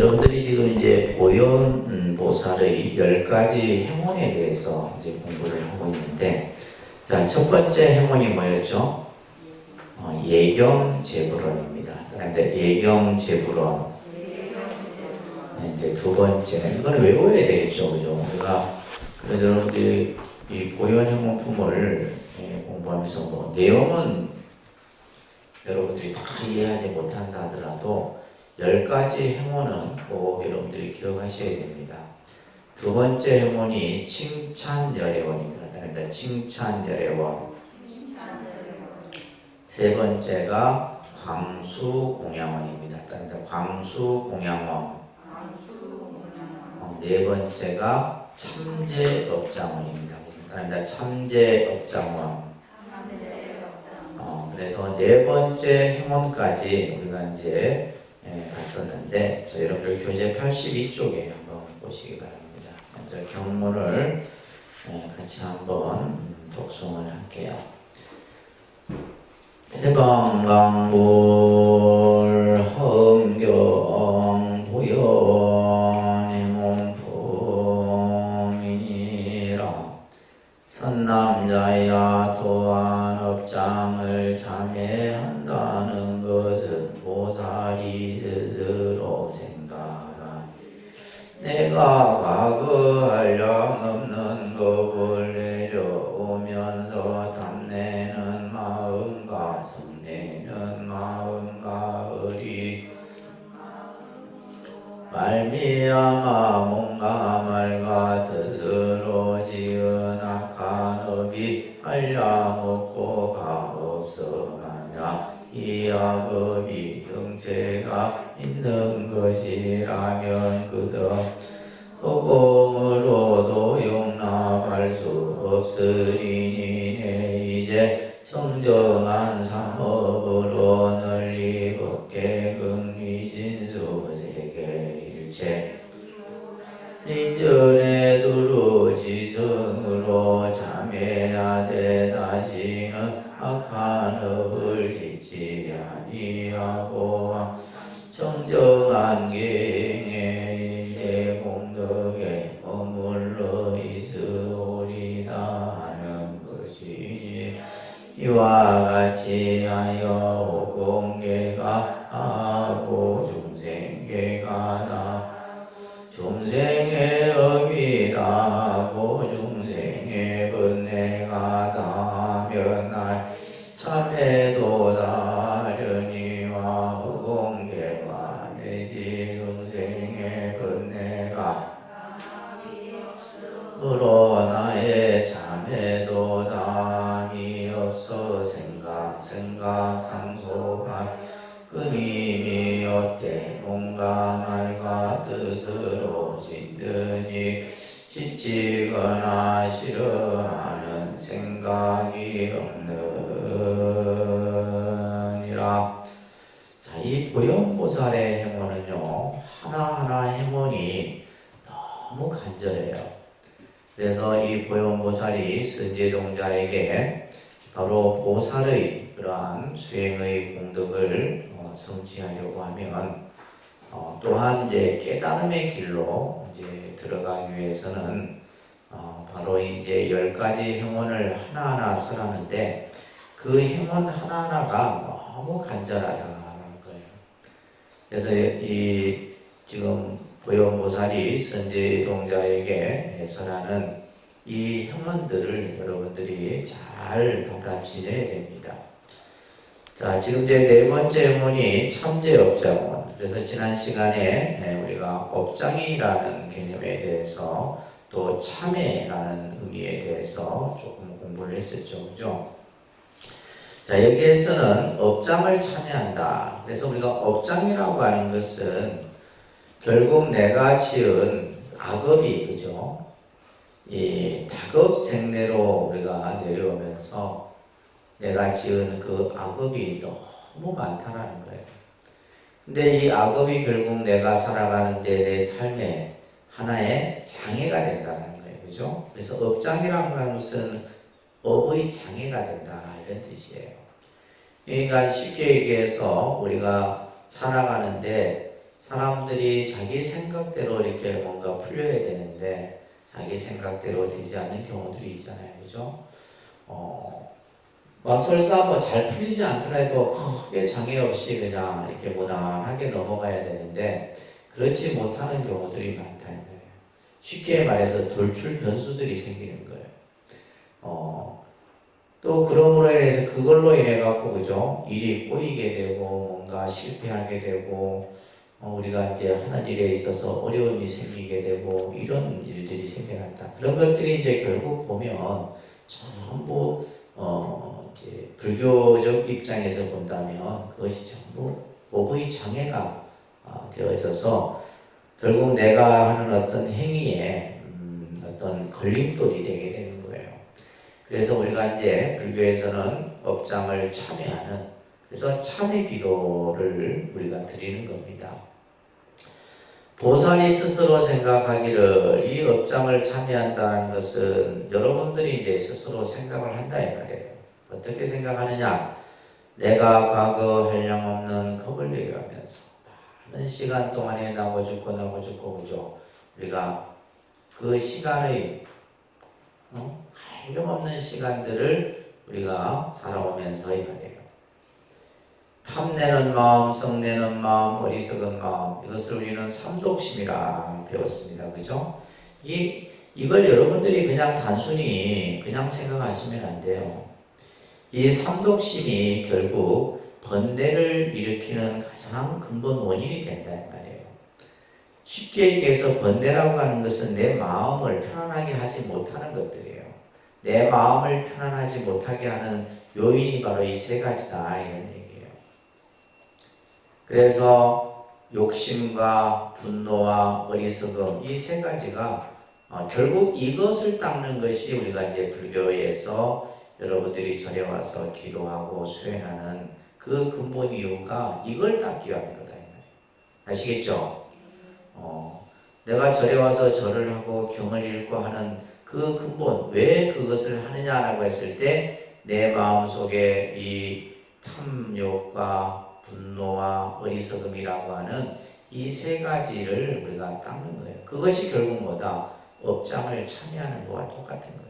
여러분들이 지금 이제 보현보살의 10가지 행원에 대해서 이제 공부를 하고 있는데, 자, 첫 번째 행원이 뭐였죠? 예경제불원입니다. 그런데 예경제불원. 이제 두 번째는, 이거는 외워야 되겠죠, 그죠? 그래서 여러분들이 이 보현행원품을 공부하면서 뭐, 내용은 여러분들이 다 이해하지 못한다 하더라도 10가지 행원은 꼭 여러분들이 기억하셔야 됩니다. 두 번째 행원이 칭찬열애원입니다. 그러니까 칭찬열애원. 세 번째가 광수공양원입니다. 그러니까 광수공양원. 네 번째가 참제업장원입니다. 그러니까 참제업장원. 그래서 네 번째 행원까지 우리가 이제 갔었는데, 여러분들 교재 82쪽에 한번 보시기 바랍니다. 먼저 경문을 같이 한번 독송을 할게요. 태방강불 허음경 보현행원품이니라. 선남자야 또한 업장을 참회한다는 것은 보살이 스스로 생각하니 내가 과거 한량 없는 겁을 내려오면서 탐내는 마음과 성내는 마음과 의리 말미암아 몸과 말과 뜻으로 지은 악한 업이 한량 없고 가없어 마냐 이 악업이 형체가 있는 것이라면 그도 허공으로도 용납할 수 없으리니 내 이제 정정한 삼업으로 널리 법계 긍미진수 세계 일체 인전에 두루 지성으로 참회하되 다시는 악한 업을 짓지 아니하고 정정한 계행의 이제 공덕에 머물러 있으오리다 하는 것이니 이와 같이 하여 오공계가 하고 중생계가 나 중생의 업이다 하고 중생의 번뇌가 다 하면 날 참회도다 하려니와 허공계가 내지 중생의 번뇌가 으로 나의 참회도담이 없어 생각 상소가 끊임이 없되 몸과 말과 뜻으로 진든이 지치거나 싫어하는 생각이 없느니라. 자, 이 보현보살의 행원은요, 하나하나 행원이 너무 간절해요. 그래서 이 보현보살이 선제동자에게 바로 보살의 그러한 수행의 공덕을 성취하려고 하면, 또한 이제 깨달음의 길로 이제 들어가기 위해서는 바로 이제 10가지 행원을 하나하나 설하는데, 그 행원 하나하나가 너무 간절하다는 거예요. 그래서 이 지금 보현보살이 선제동자에게 설하는 이 행원들을 여러분들이 잘 받아 지내야 됩니다. 자, 지금 이제 네 번째 행원이 참제업장원. 그래서 지난 시간에 우리가 업장이라는 개념에 대해서 또 참회라는 의미에 대해서 조금 공부를 했었죠. 그죠? 자, 여기에서는 업장을 참회한다. 그래서 우리가 업장이라고 하는 것은 결국 내가 지은 악업이, 그죠? 이 다급생내로 우리가 내려오면서 내가 지은 그 악업이 너무 많다라는 거예요. 근데 이 악업이 결국 내가 살아가는데 내 삶에 하나의 장애가 된다는 거예요. 그죠? 그래서 업장이라고 하는 것은 업의 장애가 된다, 이런 뜻이에요. 그러니까 쉽게 얘기해서 우리가 살아가는데 사람들이 자기 생각대로 이렇게 뭔가 풀려야 되는데 자기 생각대로 되지 않는 경우들이 있잖아요. 그죠? 설사 뭐 잘 풀리지 않더라도 크게 장애 없이 그냥 이렇게 무난하게 넘어가야 되는데 그렇지 못하는 경우들이 많다는 거예요. 쉽게 말해서 돌출 변수들이 생기는 거예요. 또 그러므로 인해서 그걸로 인해 갖고 그죠? 일이 꼬이게 되고 뭔가 실패하게 되고 우리가 이제 하는 일에 있어서 어려움이 생기게 되고 이런 일들이 생겨났다. 그런 것들이 이제 결국 보면 전부 이제 불교적 입장에서 본다면 그것이 전부 모부의 장애가 되어져서 결국 내가 하는 어떤 행위에 어떤 걸림돌이 되게 되는 거예요. 그래서 우리가 이제 불교에서는 업장을 참여하는 그래서 참회 기도를 우리가 드리는 겁니다. 보살이 스스로 생각하기를 이 업장을 참여한다는 것은 여러분들이 이제 스스로 생각을 한다 이 말이에요. 어떻게 생각하느냐? 내가 과거 한량없는 겁을 내가면서 많은 시간 동안에 나고 죽고 그죠? 우리가 그 시간의 한량없는 시간들을 우리가 살아오면서 이 말이에요. 탐내는 마음, 성내는 마음, 어리석은 마음 이것을 우리는 삼독심이라 배웠습니다. 그죠? 이걸 여러분들이 그냥 단순히 그냥 생각하시면 안 돼요. 이 삼독심이 결국 번뇌를 일으키는 가장 근본 원인이 된다는 말이에요. 쉽게 얘기해서 번뇌라고 하는 것은 내 마음을 편안하게 하지 못하는 것들이에요. 내 마음을 편안하지 못하게 하는 요인이 바로 이 세 가지다 이런 얘기예요. 그래서 욕심과 분노와 어리석음 이 세 가지가 결국 이것을 닦는 것이 우리가 이제 불교에서 여러분들이 절에 와서 기도하고 수행하는 그 근본 이유가 이걸 닦기 위한 거다. 아시겠죠? 내가 절에 와서 절을 하고 경을 읽고 하는 그 근본 왜 그것을 하느냐라고 했을 때 내 마음속에 이 탐욕과 분노와 어리석음이라고 하는 이 세 가지를 우리가 닦는 거예요. 그것이 결국 뭐다? 업장을 참여하는 것과 똑같은 거예요.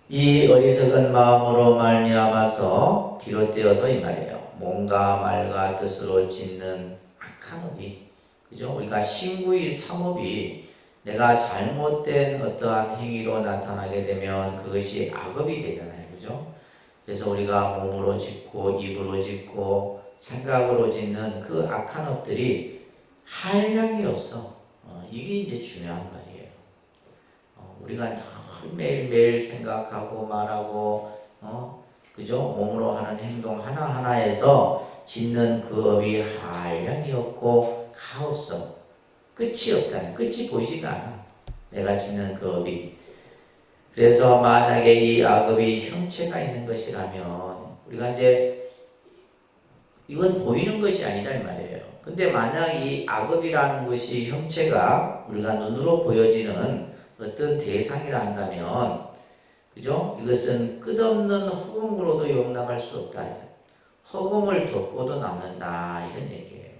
이 어리석은 마음으로 말미암아서 비롯되어서 이 말이에요. 몸과 말과 뜻으로 짓는 악한 업이, 그죠? 우리가 신구의 삼업이 내가 잘못된 어떠한 행위로 나타나게 되면 그것이 악업이 되잖아요, 그죠? 그래서 우리가 몸으로 짓고 입으로 짓고 생각으로 짓는 그 악한 업들이 한량이 없어. 이게 이제 중요한 말이에요. 우리가 매일매일 생각하고 말하고 그죠? 몸으로 하는 행동 하나하나에서 짓는 그 업이 한량이 없고 가없어. 끝이 없다는, 끝이 보이지가 않아. 내가 짓는 그 업이. 그래서 만약에 이 악업이 형체가 있는 것이라면 우리가 이제 이건 보이는 것이 아니다 이 말이에요. 근데 만약 이 악업이라는 것이 형체가 우리가 눈으로 보여지는 어떤 대상이라 한다면 그죠? 이것은 끝없는 허공으로도 용납할 수 없다. 허공을 덮고도 남는다 이런 얘기예요.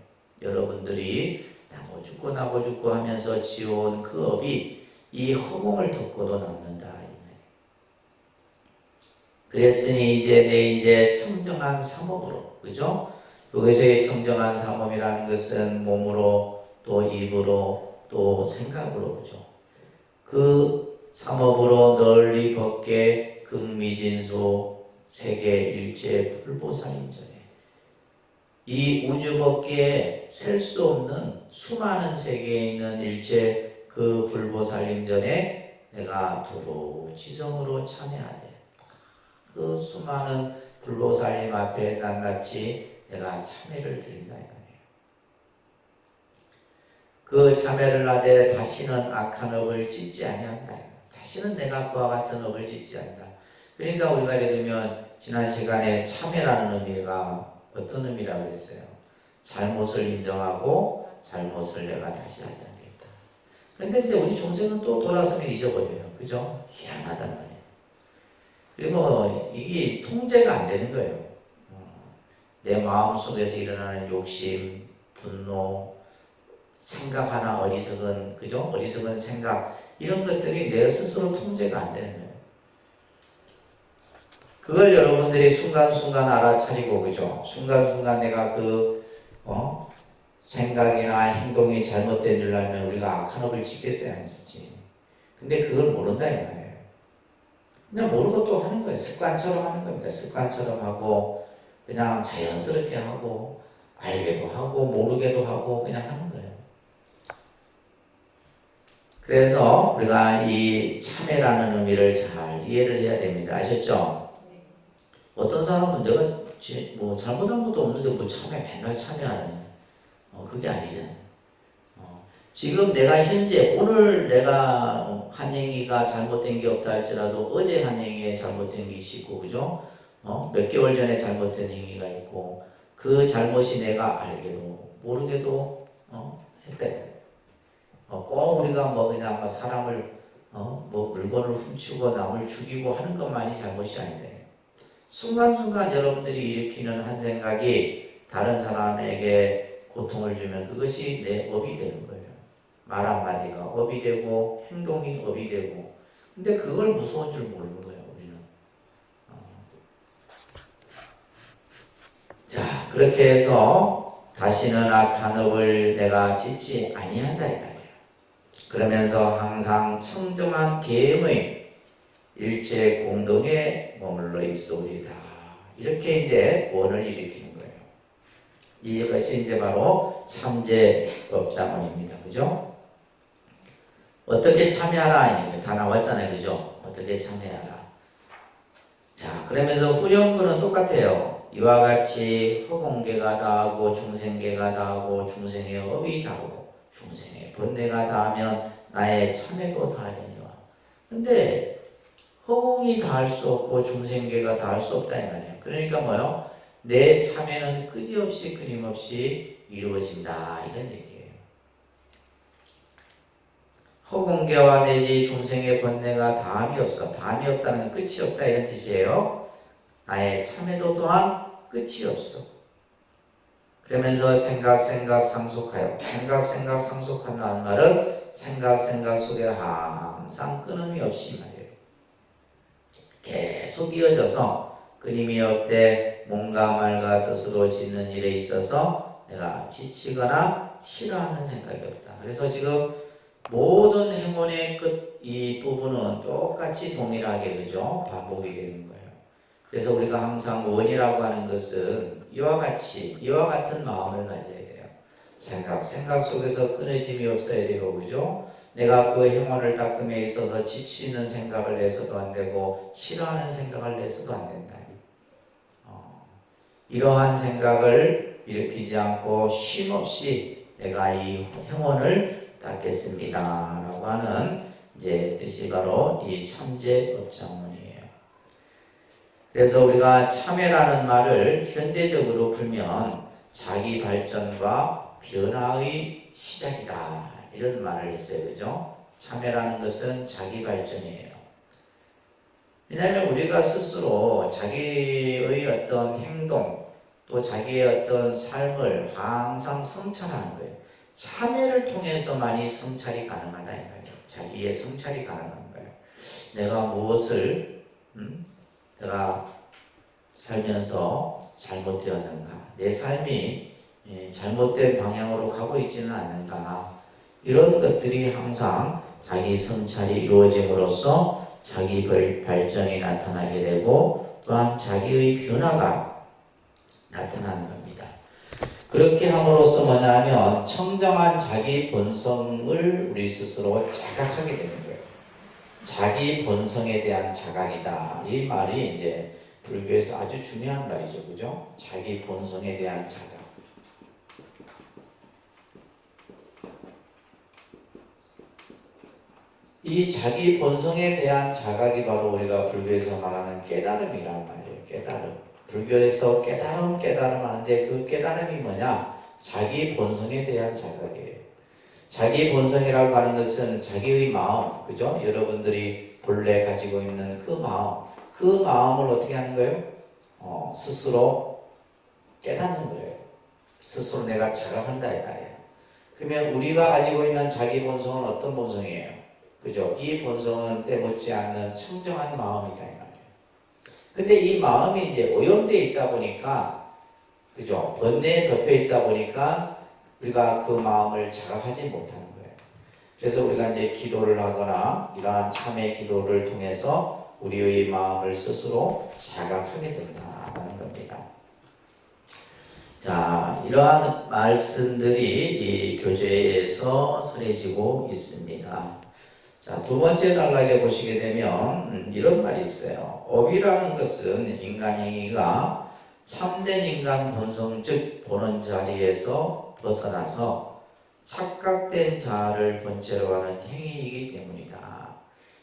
여러분들이 나고 죽고 하면서 지어온 그 업이 이 허공을 덮고도 남는다. 그랬으니 이제 청정한 삼업으로, 그죠? 여기서의 청정한 삼업이라는 것은 몸으로 또 입으로 또 생각으로, 그죠? 그 삼업으로 널리 걷게 극미진수 세계 일체 불보살인전에 이 우주 밖에 셀 수 없는 수많은 세계에 있는 일체 그 불보살림전에 내가 두루 지성으로 참여하되 그 수많은 불보살님 앞에 낱낱이 내가 참회를 드린다. 그 참회를 하되 다시는 악한 업을 짓지 아니한다. 다시는 내가 그와 같은 업을 짓지 않는다. 그러니까 우리가 예를 들면 지난 시간에 참회라는 의미가 어떤 의미라고 했어요? 잘못을 인정하고 잘못을 내가 다시 하지 않겠다. 그런데 이제 우리 중생은 또 돌아서면 잊어버려요. 그죠? 희한하단 말이에요. 그리고 이게 통제가 안 되는 거예요. 내 마음 속에서 일어나는 욕심, 분노, 생각 하나 어리석은, 그죠? 어리석은 생각, 이런 것들이 내 스스로 통제가 안 되는 거예요. 그걸 여러분들이 순간순간 알아차리고, 그죠? 순간순간 내가 생각이나 행동이 잘못된 줄 알면 우리가 악한 업을 짓겠어야 안 짓지. 근데 그걸 모른다, 이 말이에요. 그냥 모르고 또 하는 거예요. 습관처럼 하는 겁니다. 습관처럼 하고, 그냥 자연스럽게 하고, 알게도 하고, 모르게도 하고, 그냥 하는 거예요. 그래서 우리가 이 참회라는 의미를 잘 이해를 해야 됩니다. 아셨죠? 어떤 사람은 내가 뭐 잘못한 것도 없는데 뭐 맨날 참회하네. 그게 아니잖아요. 지금 내가 현재 오늘 내가 한 행위가 잘못된 게 없다 할지라도 어제 한 행위에 잘못된 게 있고, 그죠? 몇 개월 전에 잘못된 행위가 있고, 그 잘못이 내가 알게도 모르게도 했다. 꼭 우리가 그냥 사람을 물건을 훔치고 남을 죽이고 하는 것만이 잘못이 아닌데, 순간순간 여러분들이 일으키는 한 생각이 다른 사람에게 고통을 주면 그것이 내 업이 되는 거예요. 말 한마디가 업이 되고 행동이 업이 되고, 근데 그걸 무서운 줄 모르는 거예요, 우리는. 자, 그렇게 해서 다시는 악한 업을 내가 짓지 아니한다 이 말이에요. 그러면서 항상 청정한 계명의 일체 공동에 머물러 있으리다. 이렇게 이제 구원을 일으키는 거예요. 이것이 이제 바로 참제법자문입니다. 그죠? 어떻게 참여하라? 다 나왔잖아요. 그죠? 어떻게 참여하라? 자, 그러면서 후렴구는 똑같아요. 이와 같이 허공계가 다하고 중생계가 다하고 중생의 업이 다하고 중생의 번뇌가 다하면 나의 참회도 다하려니와. 근데 허공이 다할 수 없고 중생계가 다할 수 없다 이 말이에요. 그러니까 뭐요? 내 참회는 끄지없이 끊임없이 이루어진다 이런 얘기예요. 허공계와 내지 중생의 번뇌가 다함이 없어. 다함이 없다는 건 끝이 없다 이런 뜻이에요. 나의 참회도 또한 끝이 없어. 그러면서 생각 상속하여, 생각 상속한다는 말은 생각 속에 항상 끊임이 없이 말이에요. 계속 이어져서 끊임이 없되 몸과 말과 뜻으로 짓는 일에 있어서 내가 지치거나 싫어하는 생각이 없다. 그래서 지금 모든 행원의 끝 이 부분은 똑같이 동일하게 그죠? 반복이 되는 거예요. 그래서 우리가 항상 원이라고 하는 것은 이와 같은 마음을 가져야 돼요. 생각 속에서 끊어짐이 없어야 되고, 그죠? 내가 그 행원을 닦음에 있어서 지치는 생각을 내서도 안 되고, 싫어하는 생각을 내서도 안 된다. 이러한 생각을 일으키지 않고 쉼없이 내가 이 행원을 닦겠습니다. 라고 하는 이제 뜻이 바로 이 참제법자문이에요. 그래서 우리가 참회라는 말을 현대적으로 풀면 자기 발전과 변화의 시작이다. 이런 말을 했어요. 그죠? 참회라는 것은 자기 발전이에요. 왜냐하면 우리가 스스로 자기의 어떤 행동, 또 자기의 어떤 삶을 항상 성찰하는 거예요. 참회를 통해서만이 성찰이 가능하다. 이 말이에요. 자기의 성찰이 가능한 거예요. 내가 무엇을, 내가 살면서 잘못되었는가? 내 삶이 잘못된 방향으로 가고 있지는 않는가? 이런 것들이 항상 자기 성찰이 이루어짐으로써 자기 발전이 나타나게 되고 또한 자기의 변화가 나타나는 겁니다. 그렇게 함으로써 뭐냐면 청정한 자기 본성을 우리 스스로 자각하게 되는 거예요. 자기 본성에 대한 자각이다. 이 말이 이제 불교에서 아주 중요한 말이죠. 그죠? 자기 본성에 대한 자각. 이 자기 본성에 대한 자각이 바로 우리가 불교에서 말하는 깨달음이란 말이에요. 깨달음. 불교에서 깨달음 하는데 그 깨달음이 뭐냐? 자기 본성에 대한 자각이에요. 자기 본성이라고 하는 것은 자기의 마음, 그죠? 여러분들이 본래 가지고 있는 그 마음을 어떻게 하는 거예요? 스스로 깨닫는 거예요. 스스로 내가 자각한다 이 말이에요. 그러면 우리가 가지고 있는 자기 본성은 어떤 본성이에요? 그죠? 이 본성은 때묻지 않는 청정한 마음이다 이 말이에요. 근데 이 마음이 이제 오염되어 있다 보니까, 그죠? 번뇌에 덮여 있다 보니까 우리가 그 마음을 자각하지 못하는 거예요. 그래서 우리가 이제 기도를 하거나 이러한 참회 기도를 통해서 우리의 마음을 스스로 자각하게 된다는 겁니다. 자, 이러한 말씀들이 이 교재에서 전해지고 있습니다. 자, 두 번째 단락에 보시게 되면 이런 말이 있어요. 업이라는 것은 인간 행위가 참된 인간 본성, 즉 보는 자리에서 벗어나서 착각된 자아를 본체로 하는 행위이기 때문이다.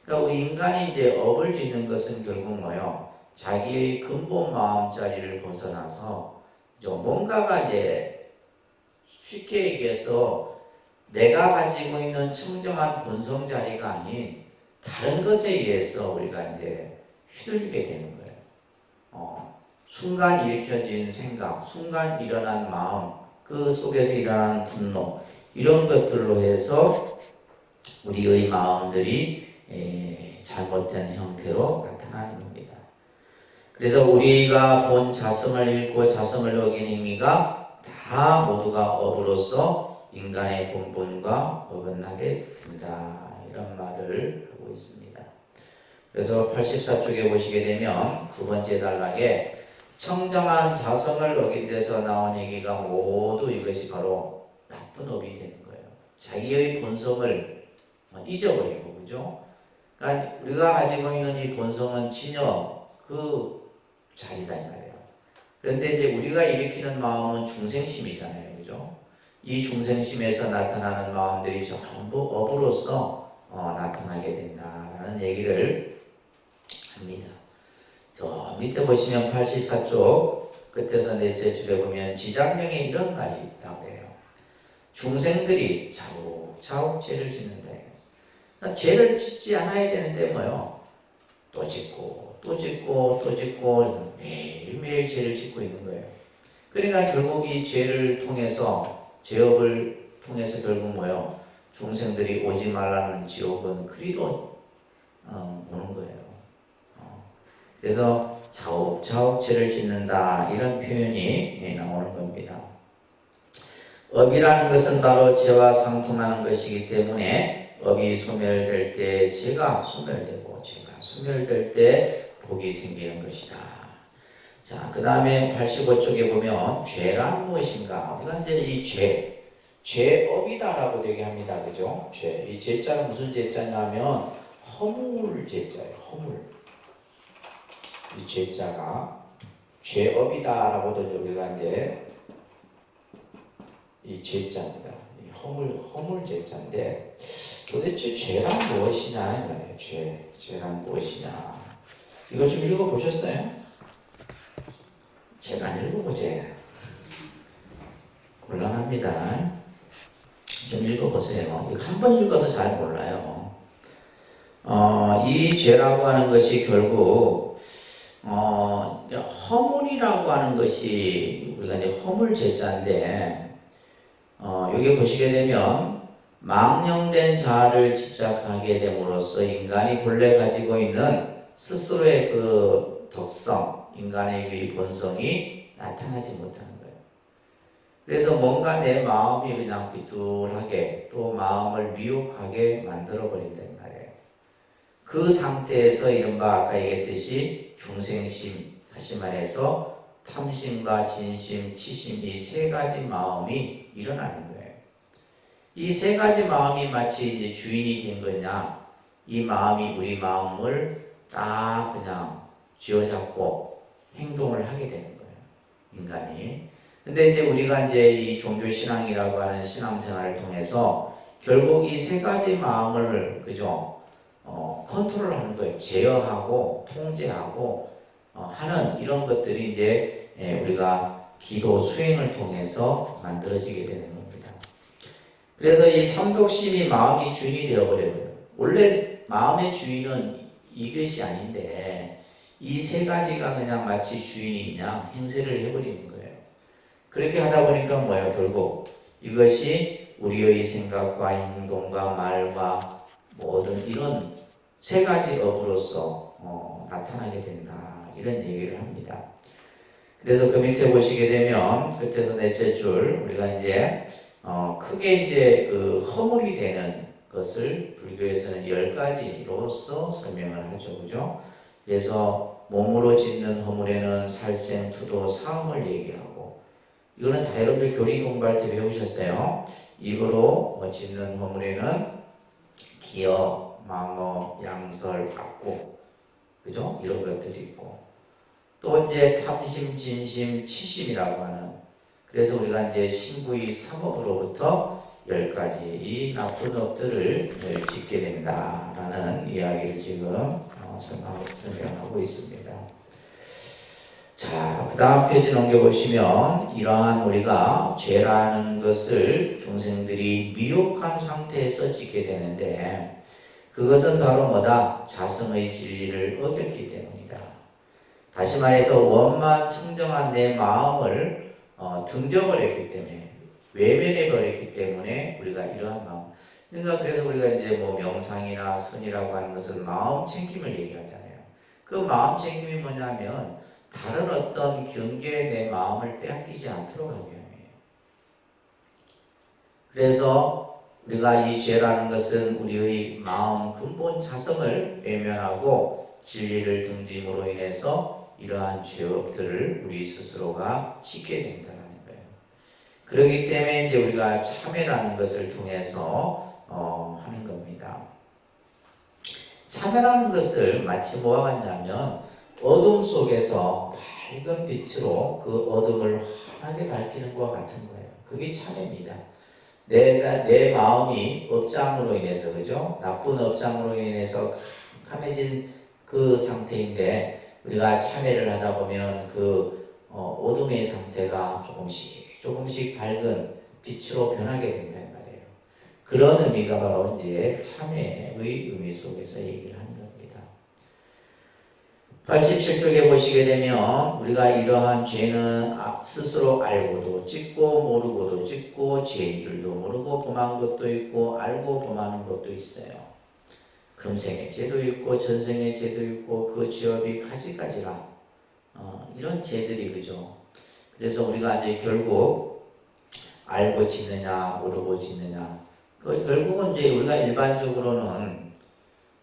그러니까 우리 인간이 이제 업을 짓는 것은 결국 뭐요? 자기의 근본 마음자리를 벗어나서 뭔가가 이제 쉽게 얘기해서 내가 가지고 있는 청정한 본성 자리가 아닌 다른 것에 의해서 우리가 이제 휘둘리게 되는 거예요. 순간 일으켜진 생각, 순간 일어난 마음, 그 속에서 일어나는 분노, 이런 것들로 해서 우리의 마음들이 잘못된 형태로 나타나는 겁니다. 그래서 우리가 본 자성을 읽고 자성을 어긴 행위가 다 모두가 업으로서 인간의 본분과 어긋나게 된다. 이런 말을 하고 있습니다. 그래서 84쪽에 보시게 되면 두 번째 단락에 청정한 자성을 어긴 데서 나온 얘기가 모두 이것이 바로 나쁜 업이 되는 거예요. 자기의 본성을 잊어버리고, 그죠? 그러니까 우리가 가지고 있는 이 본성은 진여 그 자리다 이 말이에요. 그런데 이제 우리가 일으키는 마음은 중생심이잖아요, 그죠? 이 중생심에서 나타나는 마음들이 전부 업으로서 나타나게 된다라는 얘기를 합니다. 저 밑에 보시면 84쪽 끝에서 넷째 줄에 보면 지장령에 이런 말이 있다고 해요. 중생들이 차곡차곡 죄를 짓는다. 그러니까 죄를 짓지 않아야 되는데 뭐요? 또 짓고 또 짓고 또 짓고 매일매일 죄를 짓고 있는 거예요. 그러니까 결국 이 죄를 통해서 죄업을 통해서 결국 뭐요? 중생들이 오지 말라는 지옥은 그리도 오는 거예요. 그래서 차곡차곡 죄를 짓는다 이런 표현이 나오는 겁니다. 업이라는 것은 바로 죄와 상통하는 것이기 때문에 업이 소멸될 때 죄가 소멸되고 죄가 소멸될 때 복이 생기는 것이다. 자, 그 다음에 85쪽에 보면 죄란 무엇인가? 우리가 이제 이 죄업이다라고 얘기합니다. 그죠? 죄. 이 죄자는 무슨 죄자냐면 허물 죄자예요. 허물. 이 죄자가 죄업이다라고도 우리가 이제 이 죄자입니다. 이 허물 죄자인데 도대체 죄란 무엇이냐 말이에요. 죄란 무엇이냐? 이거 좀 읽어보셨어요? 제가 안 읽어보세요. 곤란합니다. 좀 읽어보세요. 이거 한 번 읽어서 잘 몰라요. 이 죄라고 하는 것이 결국 허물이라고 하는 것이 우리가 이제 허물 죄자인데 여기 보시게 되면 망령된 자아를 집착하게 됨으로써 인간이 본래 가지고 있는 스스로의 그 덕성, 인간의 그 본성이 나타나지 못하는 거예요. 그래서 뭔가 내 마음이 그냥 비뚤하게 또 마음을 미혹하게 만들어 버린단 말이에요. 그 상태에서 이른바 아까 얘기했듯이 중생심, 다시 말해서 탐심과 진심, 치심 이 세 가지 마음이 일어나는 거예요. 이 세 가지 마음이 마치 이제 주인이 된 거냐, 이 마음이 우리 마음을 딱 그냥 쥐어잡고 행동을 하게 되는 거예요. 인간이. 근데 이제 우리가 이제 이 종교신앙이라고 하는 신앙생활을 통해서 결국 이 세 가지 마음을, 그죠? 컨트롤 하는 거예요. 제어하고, 통제하고, 하는 이런 것들이 이제 우리가 기도 수행을 통해서 만들어지게 되는 겁니다. 그래서 이 삼독심이 마음이 주인이 되어버려요. 원래 마음의 주인은 이것이 아닌데 이 세 가지가 그냥 마치 주인이 그냥 행세를 해버리는 거예요. 그렇게 하다 보니까 뭐예요? 결국 이것이 우리의 생각과 행동과 말과 모든 이런 세 가지 업으로서 나타나게 된다. 이런 얘기를 합니다. 그래서 그 밑에 보시게 되면 끝에서 넷째 줄 우리가 이제 크게 이제 그 허물이 되는 것을 불교에서는 10가지로서 설명을 하죠. 그죠? 그래서 몸으로 짓는 허물에는 살생, 투도, 사음을 얘기하고 이거는 다 여러분들 교리 공부할 때 배우셨어요. 입으로 짓는 허물에는 기어, 망어, 양설, 악구 그죠? 이런 것들이 있고 또 이제 탐심, 진심, 치심이라고 하는 그래서 우리가 이제 신구의 삼업으로부터 10가지 이 나쁜 업들을 짓게 된다라는 이야기를 지금 설명하고 있습니다. 자, 그 다음 페이지 넘겨보시면 이러한 우리가 죄라는 것을 중생들이 미혹한 상태에서 짓게 되는데 그것은 바로 뭐다? 자성의 진리를 어겼기 때문이다. 다시 말해서 원만 청정한 내 마음을 등져버렸기 때문에 외면해버렸기 때문에 우리가 이러한 마음 그러니까 그래서 우리가 이제 뭐 명상이나 선이라고 하는 것은 마음 챙김을 얘기하잖아요. 그 마음 챙김이 뭐냐면 다른 어떤 경계에 내 마음을 빼앗기지 않도록 하기 위함이에요. 그래서 우리가 이 죄라는 것은 우리의 마음 근본 자성을 외면하고 진리를 등짐으로 인해서 이러한 죄업들을 우리 스스로가 짓게 된다는 거예요. 그렇기 때문에 이제 우리가 참회라는 것을 통해서 하는 겁니다. 참회라는 것을 마치 뭐와 같냐면 어둠 속에서 밝은 빛으로 그 어둠을 환하게 밝히는 것과 같은 거예요. 그게 참회입니다. 내 마음이 업장으로 인해서 그죠? 나쁜 업장으로 인해서 캄캄해진 그 상태인데 우리가 참회를 하다 보면 그 어둠의 상태가 조금씩 밝은 빛으로 변하게 된단 말이에요. 그런 의미가 바로 이제 참회의 의미 속에서 얘기를 하는 겁니다. 87쪽에 보시게 되면 우리가 이러한 죄는 스스로 알고도 짓고 모르고도 짓고 죄인 줄도 모르고 범한 것도 있고 알고 범하는 것도 있어요. 금생의 죄도 있고 전생의 죄도 있고 그 죄업이 가지가지라 이런 죄들이 그죠. 그래서 우리가 이제 결국 알고 짓느냐 모르고 짓느냐 결국은 이제 우리가 일반적으로는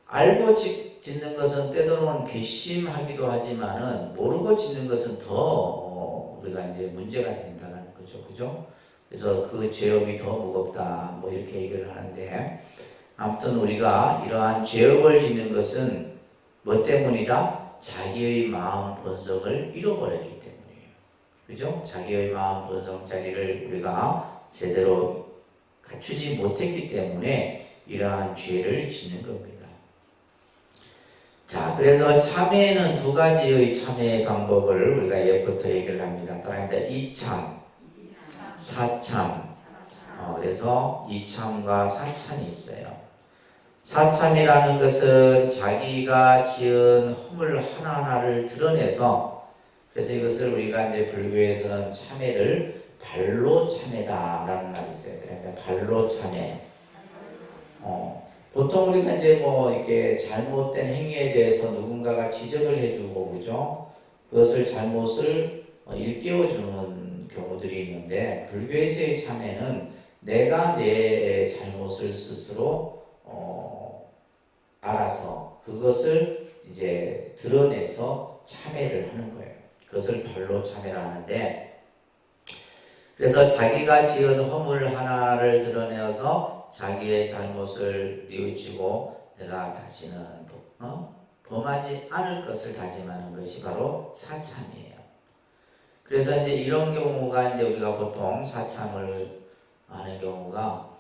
알고 짓는 것은 때로는 괘씸하기도 하지만은 모르고 짓는 것은 더 우리가 이제 문제가 된다는 거죠, 그죠? 그래서 그 죄업이 더 무겁다, 뭐 이렇게 얘기를 하는데 아무튼 우리가 이러한 죄업을 짓는 것은 뭐 때문이다? 자기의 마음 본성을 잃어버렸기 때문이에요, 그죠? 자기의 마음 본성 자리를 우리가 제대로 갖추지 못했기 때문에 이러한 죄를 짓는 겁니다. 자, 그래서 참회에는 두 가지의 참회 방법을 우리가 예부터 얘기를 합니다. 따라합니다. 이참, 사참. 그래서 이참과 사참이 있어요. 사참이라는 것은 자기가 지은 허물 하나하나를 드러내서 그래서 이것을 우리가 이제 불교에서는 참회를 발로 참회다라는 말이 있어요. 그러니까 발로 참회. 보통 우리가 이제 뭐 이렇게 잘못된 행위에 대해서 누군가가 지적을 해주고 그죠? 그것을 잘못을 일깨워주는 경우들이 있는데 불교에서의 참회는 내가 내 잘못을 스스로 알아서 그것을 이제 드러내서 참회를 하는 거예요. 그것을 발로 참회를 하는데 그래서 자기가 지은 허물 하나를 드러내어서 자기의 잘못을 뉘우치고 내가 다시는 범하지 않을 것을 다짐하는 것이 바로 사참이에요. 그래서 이제 이런 경우가 이제 우리가 보통 사참을 하는 경우가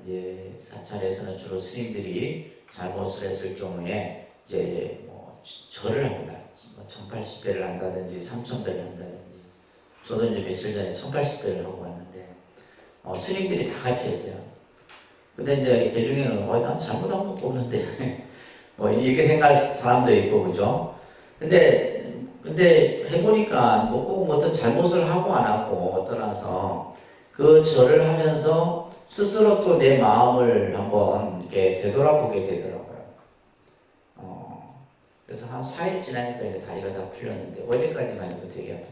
이제 사찰에서는 주로 스님들이 잘못을 했을 경우에 이제 뭐 절을 합니다. 1080배를 한다든지 3000배를 한다든지 저도 이제 며칠 전에 1080배를 하고 왔는데 스님들이 다 같이 했어요. 근데 이제 그 중에는 난 잘못한 것도 없는데 뭐 이렇게 생각할 사람도 있고 그죠? 근데 근데 해보니까 뭐 꼭 어떤 잘못을 하고 안 하고 떠나서 그 절을 하면서 스스로 또 내 마음을 한번 이렇게 되돌아보게 되더라고요. 그래서 한 4일 지나니까 이제 다리가 다 풀렸는데 어제까지만 해도 되게 아파요.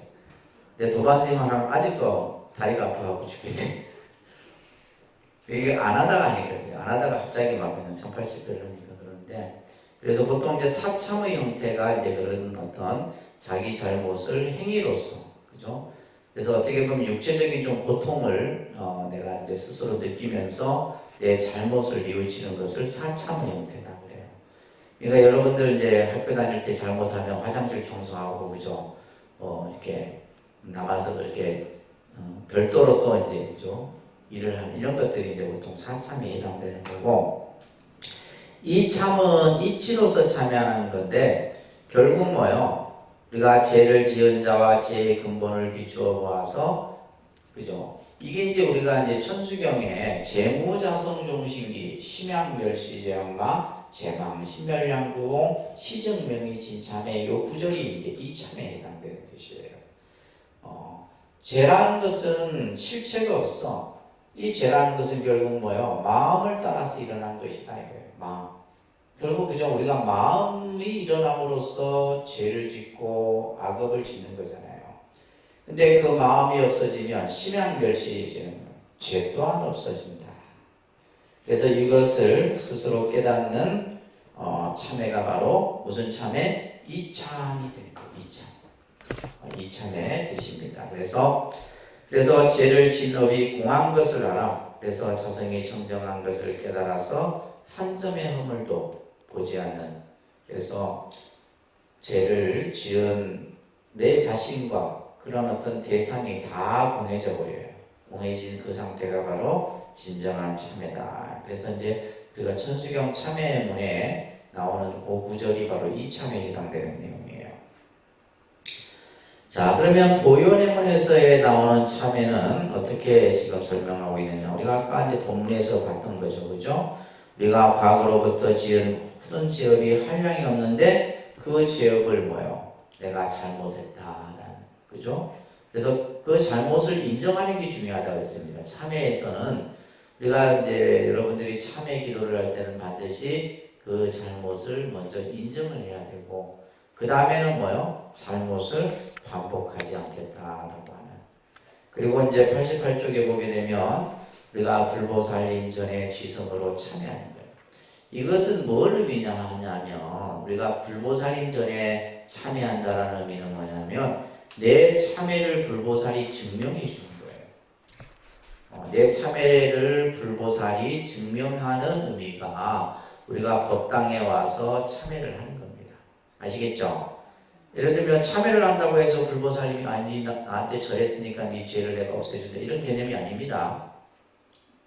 내 도반생 하나는 아직도 다리가 아파하고 죽게 돼. 이게 안 하다가 아니거든요. 안 하다가 갑자기 막 그냥 1080별로니까 그런데 그래서 보통 이제 사참의 형태가 이제 그런 어떤 자기 잘못을 행위로서 그죠? 그래서 어떻게 보면 육체적인 좀 고통을 내가 이제 스스로 느끼면서 내 잘못을 뉘우치는 것을 사참의 형태다 그래요. 그러니까 여러분들 이제 학교 다닐 때 잘못하면 화장실 청소하고 그죠? 이렇게 나가서 그렇게 별도로 또 이제 그죠? 일을 하는 이런 것들이 이제 보통 사참에 해당되는 거고 이 참은 이치로서 참여하는 건데 결국 뭐요? 우리가 죄를 지은 자와 죄의 근본을 비추어 보아서 그죠? 이게 이제 우리가 이제 천수경에 재무자성종신기 심양멸시제왕마 제망 신멸량구공 시정명의 진참의 요 구절이 이제 이 참에 해당되는 뜻이에요. 죄라는 것은 실체가 없어. 이 죄라는 것은 결국 뭐예요? 마음을 따라서 일어난 것이다 이거예요. 마음. 결국 그죠? 우리가 마음이 일어남으로써 죄를 짓고 악업을 짓는 거잖아요. 근데 그 마음이 없어지면 심양멸시죄는 죄 또한 없어진다. 그래서 이것을 스스로 깨닫는 참회가 바로 무슨 참회? 이참이 되는 거예요. 이참의 뜻입니다. 그래서 죄를 진 업이 공한 것을 알아. 그래서 자성이 청정한 것을 깨달아서 한 점의 허물도 보지 않는. 그래서 죄를 지은 내 자신과 그런 어떤 대상이 다 공해져 버려요. 공해진 그 상태가 바로 진정한 참회다. 그래서 이제 우리가 천수경 참회문에 나오는 그 구절이 바로 이 참회에 해당되는 내용이에요. 자, 그러면 보현의문에서에 나오는 참회는 어떻게 지금 설명하고 있느냐? 우리가 아까 이제 본문에서 봤던 거죠, 그죠? 우리가 과거로부터 지은 모든 죄업이 한량이 없는데 그 죄업을 뭐요? 내가 잘못했다라는, 그죠? 그래서 그 잘못을 인정하는 게 중요하다고 했습니다. 참회에서는 우리가 이제 여러분들이 참회 기도를 할 때는 반드시 그 잘못을 먼저 인정을 해야 되고 그 다음에는 뭐요? 잘못을 반복하지 않겠다라고 하는. 그리고 이제 88쪽에 보게 되면 우리가 불보살림 전에 지성으로 참여하는 거예요. 이것은 뭘 의미하냐면 우리가 불보살림 전에 참여한다라는 의미는 뭐냐면 내 참여를 불보살이 증명해 주는 거예요. 내 참여를 불보살이 증명하는 의미가 우리가 법당에 와서 참여를 하는 겁니다. 아시겠죠? 예를 들면 참여를 한다고 해서 불보살님이 아니 나한테 절했으니까 네 죄를 내가 없애준다 이런 개념이 아닙니다.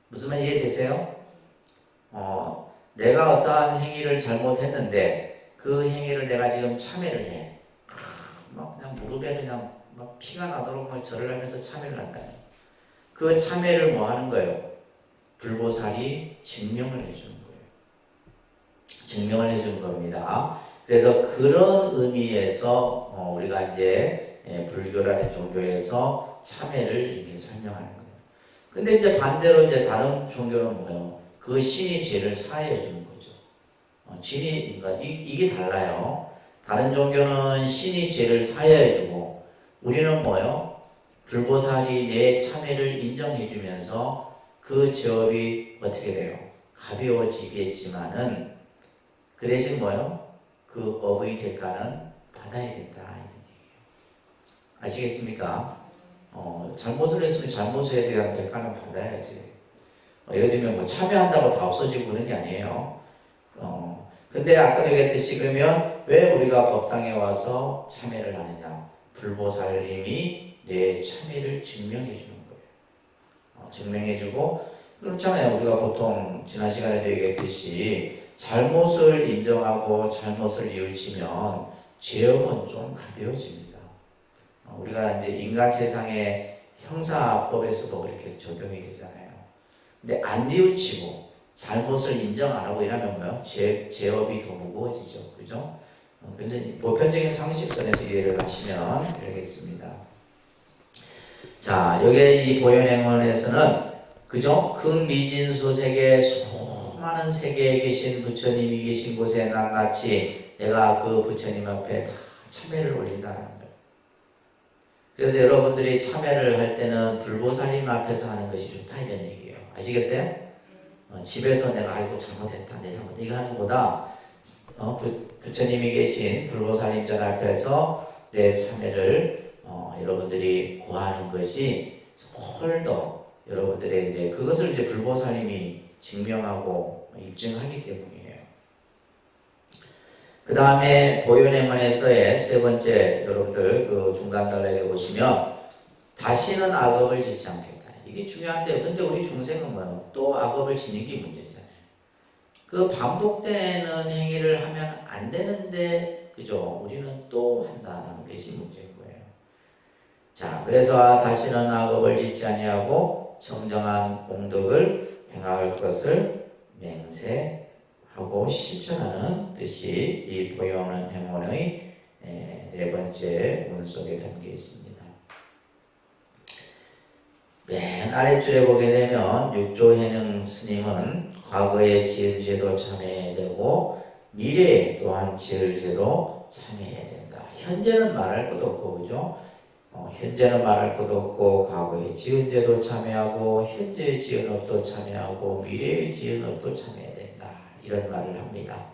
무슨 말 이해되세요? 내가 어떠한 행위를 잘못했는데 그 행위를 내가 지금 참여를 해. 막 그냥 무릎에 그냥 막 피가 나도록 막 절을 하면서 참여를 한다. 그 참여를 뭐 하는 거예요? 불보살이 증명을 해주는 거예요. 증명을 해준 겁니다. 그래서 그런 의미에서 우리가 이제 불교라는 종교에서 참회를 이렇게 설명하는 거예요. 근데 이제 반대로 이제 다른 종교는 뭐예요? 그 신이 죄를 사해 주는 거죠. 그러니까 이게 달라요. 다른 종교는 신이 죄를 사해 주고 우리는 뭐예요? 불보살이 내 참회를 인정해 주면서 그 죄업이 어떻게 돼요? 가벼워지겠지만은 그 대신 뭐예요? 그 업의 대가는 받아야 된다. 아시겠습니까? 잘못을 했으면 잘못에 대한 대가는 받아야지. 예를 들면 뭐 참여한다고 다 없어지고 그런 게 아니에요. 근데 아까도 얘기했듯이 그러면 왜 우리가 법당에 와서 참여를 하느냐? 불보살님이 내 참여를 증명해 주는 거예요. 증명해 주고 그렇잖아요. 우리가 보통 지난 시간에도 얘기했듯이 잘못을 인정하고 잘못을 뉘우치면 죄업은 좀 가벼워집니다. 우리가 이제 인간 세상의 형사법에서도 그렇게 적용이 되잖아요. 근데 안 뉘우치고 잘못을 인정 안 하고 이러면 뭐요? 죄업이 더 무거워지죠. 그죠? 굉장히 보편적인 상식선에서 이해를 하시면 되겠습니다. 자, 여기 이 보현행원에서는 그죠? 극미진수 세계 수많은 세계에 계신 부처님이 계신 곳에 낱낱이 내가 그 부처님 앞에 다 참회를 올린다는 거예요. 그래서 여러분들이 참회를 할 때는 불보살님 앞에서 하는 것이 좋다 이런 얘기예요. 아시겠어요? 집에서 내가 아이고 잘못했다 내 잘못 이거 하는 것보다 부처님이 계신 불보살님 전 앞에서 내 참회를 여러분들이 고하는 것이 훨더 여러분들의 이제 그것을 이제 불보살님이 증명하고 입증하기 때문이에요. 그 다음에 보현행원에서의 세 번째 여러분들 그 중간 단락에 보시면 다시는 악업을 짓지 않겠다. 이게 중요한데 근데 우리 중생은 뭐예요? 또 악업을 짓는 게 문제잖아요. 그 반복되는 행위를 하면 안 되는데 그죠? 우리는 또 한다는 것이 문제인 거예요. 자, 그래서 다시는 악업을 짓지 아니하고 정정한 공덕을 행할 것을 맹세하고 실천하는 뜻이 이 보현행원의 네 번째 문속에 담겨 있습니다. 맨 아랫줄에 보게 되면 육조해능 스님은 과거에 지은 죄도 참회해야 되고 미래에 또한 지을 죄도 참회해야 된다. 현재는 말할 것도 없고 그죠? 현재는 말할 것도 없고 과거에 지은 죄도 참회하고 현재에 지은 업도 참회하고 미래에 지은 업도 참회해야 된다. 이런 말을 합니다.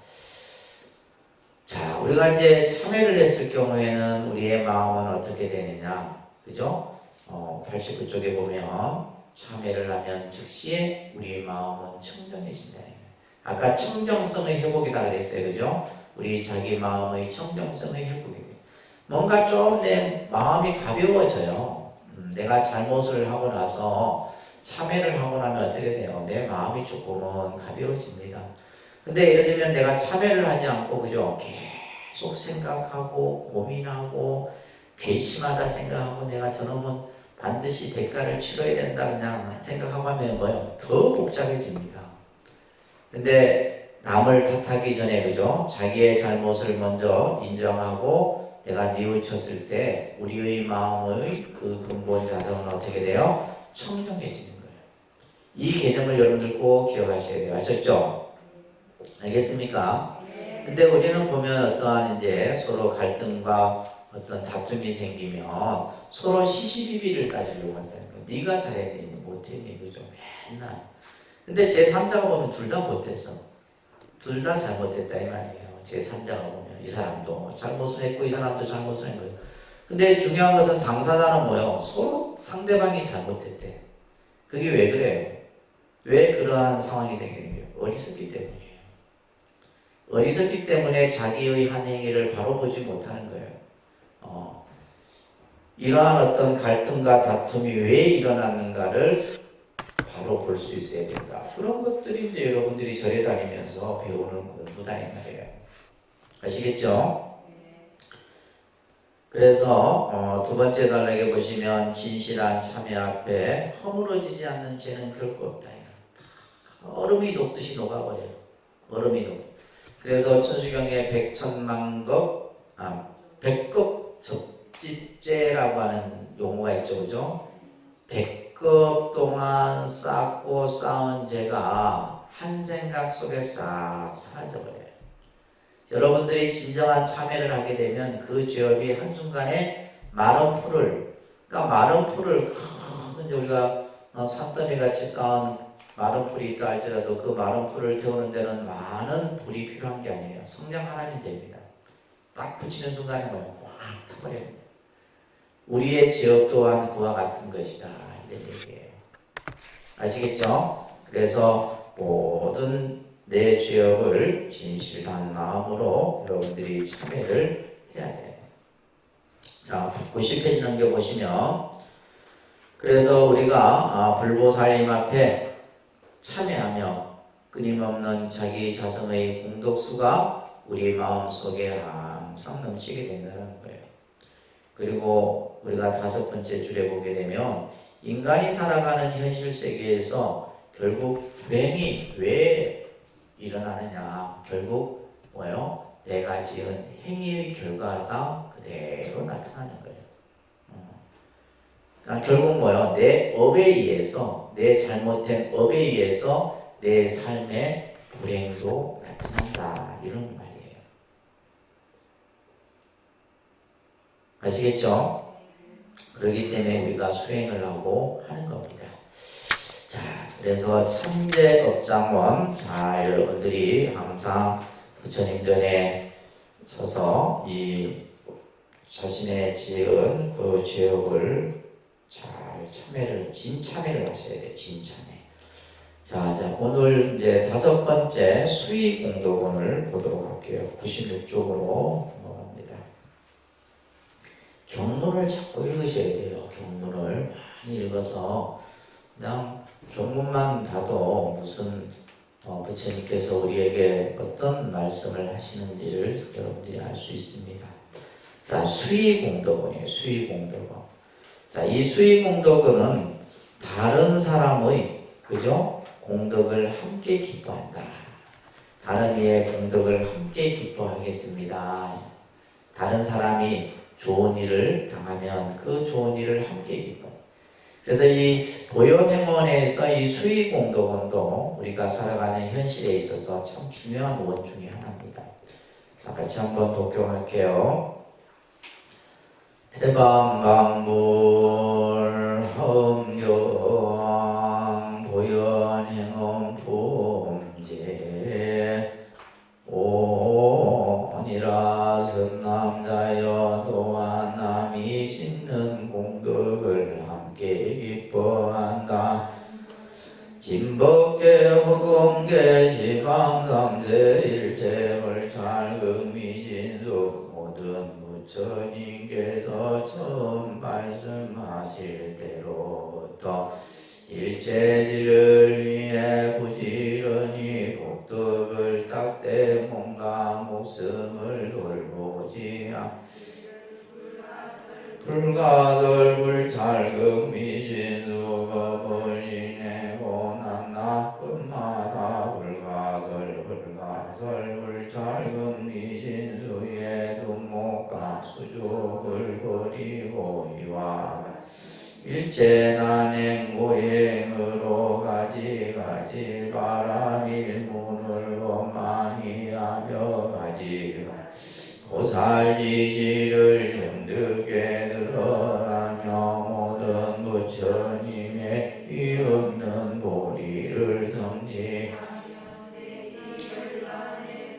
자, 우리가 이제 참회를 했을 경우에는 우리의 마음은 어떻게 되느냐, 그죠? 89쪽에 보면 참회를 하면 즉시 우리의 마음은 청정해진다. 아까 청정성의 회복이다 그랬어요, 그죠? 우리 자기 마음의 청정성의 회복이 돼요. 뭔가 좀 내 마음이 가벼워져요. 내가 잘못을 하고 나서 참회를 하고 나면 어떻게 돼요? 내 마음이 조금은 가벼워집니다. 근데 예를 들면 내가 참회를 하지 않고 그죠? 계속 생각하고 고민하고 괘씸하다 생각하고 내가 저놈은 반드시 대가를 치러야 된다 그냥 생각하고 하면 뭐예요? 더 복잡해집니다. 근데 남을 탓하기 전에 그죠? 자기의 잘못을 먼저 인정하고 내가 뉘우쳤을 때 우리의 마음의 그 근본 자성은 어떻게 돼요? 청정해지는 거예요. 이 개념을 여러분들 꼭 기억하셔야 돼요. 아셨죠? 알겠습니까? 근데 우리는 보면 어떠한 이제 서로 갈등과 어떤 다툼이 생기면 서로 시시비비를 따지려고 한다는 거예요. 네가 잘했니? 못했니? 그죠? 맨날. 근데 제3자가 보면 둘 다 못했어. 둘 다 잘못했다 이 말이에요. 제3자가 보면 이 사람도 잘못을 했고 이 사람도 잘못을 한 거예요. 근데 중요한 것은 당사자는 뭐예요? 서로 상대방이 잘못했대. 그게 왜 그래요? 왜 그러한 상황이 생기는 거예요? 어리석기 때문이에요. 어리석기 때문에 자기의 한 행위를 바로 보지 못하는 거예요. 이러한 어떤 갈등과 다툼이 왜 일어났는가를 바로 볼 수 있어야 된다. 그런 것들이 이제 여러분들이 절에 다니면서 배우는 공부다 이 말이에요. 아시겠죠? 그래서 두 번째 단락에 보시면 진실한 참회 앞에 허물어지지 않는 죄는 결코 없다. 얼음이 녹듯이 녹아버려요. 얼음이 녹. 그래서 천수경에 백급 접집죄라고 하는 용어가 있죠, 그죠? 100급 동안 쌓고 쌓은 죄가 한 생각 속에 싹 사라져버려요. 여러분들이 진정한 참회를 하게 되면 그 죄업이 한순간에 마른 풀을, 그러니까 마른 풀을 우리가 산더미 같이 쌓은 마른 풀이 있다 할지라도 그 마른 풀을 태우는 데는 많은 불이 필요한 게 아니에요. 성냥 하나면 됩니다. 딱 붙이는 순간에 뭐예요? 확 타버려요. 우리의 죄업 또한 그와 같은 것이다. 이런 얘기예요. 아시겠죠? 그래서 모든 내 죄업을 진실한 마음으로 여러분들이 참회를 해야 돼요. 자, 90페이지 넘겨보시면 그래서 우리가 불보살님 앞에 참회하며 끊임없는 자기 자성의 공덕수가 우리 마음속에 항상 넘치게 된다는 거예요. 그리고 우리가 다섯 번째 줄에 보게 되면 인간이 살아가는 현실 세계에서 결국 불행이 왜 일어나느냐. 결국 뭐예요? 내가 지은 행위의 결과가 그대로 나타나는 거예요. 그러니까 결국 뭐예요? 내 업에 의해서, 내 잘못된 업에 의해서 내 삶의 불행도 나타난다. 이런 말이에요. 아시겠죠? 그렇기 때문에 우리가 수행을 하고 하는 겁니다. 자, 그래서 참제업장원, 자, 여러분들이 항상 부처님 전에 서서 이 자신의 지은 그 죄업을 잘 진참회를 하셔야 돼요. 진참회. 자, 오늘 이제 5번째 수의공덕원을 보도록 할게요. 96쪽으로 넘어갑니다. 경문을 자꾸 읽으셔야 돼요. 경문을 많이 읽어서 그냥 경문만 봐도 무슨 부처님께서 우리에게 어떤 말씀을 하시는지를 여러분들이 알 수 있습니다. 자, 수의공덕원이에요. 수의공덕원. 자, 이 수의공덕원은 다른 사람의, 그죠? 공덕을 함께 기뻐한다. 다른 이의 공덕을 함께 기뻐하겠습니다. 다른 사람이 좋은 일을 당하면 그 좋은 일을 함께 기뻐. 그래서 이 보현행원에서 이 수의공덕원도 우리가 살아가는 현실에 있어서 참 중요한 원 중에 하나입니다. 자, 같이 한번 독경할게요. 태방강물 험경 보현행원 품제 오니라 선남자여 또한 남이 짓는 공덕을 함께 기뻐한다. 진법계 허공계 시방삼세 일체물 찰금미진수 모든 부처님께서 처음 말씀하실 대로부터 일체지를 위해 부지런히 복덕을 닦되 몸과 목숨을 돌보지 불가설불 찰금미진수가 벌리내고 난나 끝마다 불가설불 찰금미진수의 두목과 수족을 버리고 이와 일체 난행 고행으로 가지가지 바람일문을 원망히 하며 가지가 보살지지를 정득에 들어가며 모든 부처님의 뒤없는 보리를 성지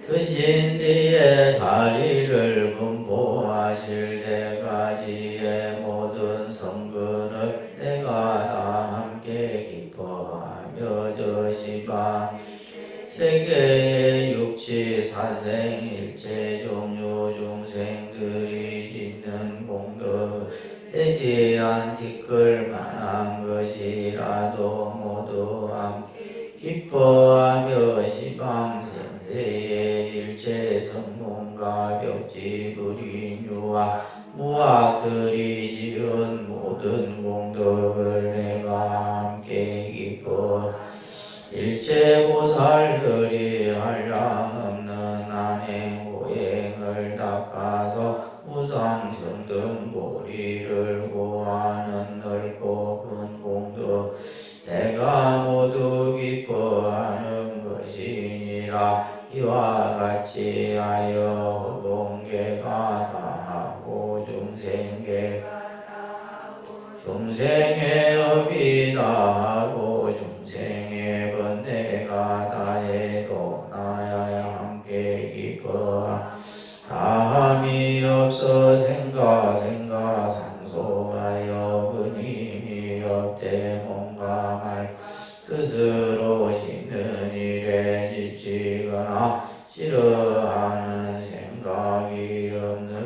드신 뒤에 사리를 분포하실 때까지의 모든 성근을 내가 다 함께 기뻐하며 저시바 세계의 육치 사생 일체 종류 중생들이 짓는 공덕 해지한 티끌 만한 것이라도 모두 함께 기뻐하며 시방생세의 일체 성문과 벽지불인유와 무학들이 지은 모든 공덕을 내가 함께 기뻐 일체 보살들이 한량없는 안행 고행을 닦아서 무상승등 보리를 구하는 넓고 큰 공덕 내가 모두 기뻐하는 것이니라. 이와 같이 하여 공계가 다하고 중생의 업이 다하고 중생의 번뇌가 다해도 나야 함께 기뻐 다함이 없어 생가 상소하여 근임이 없되 몸과 말 뜻으로 씻는 일에 지치거나 싫어하는 생각이 없느니라.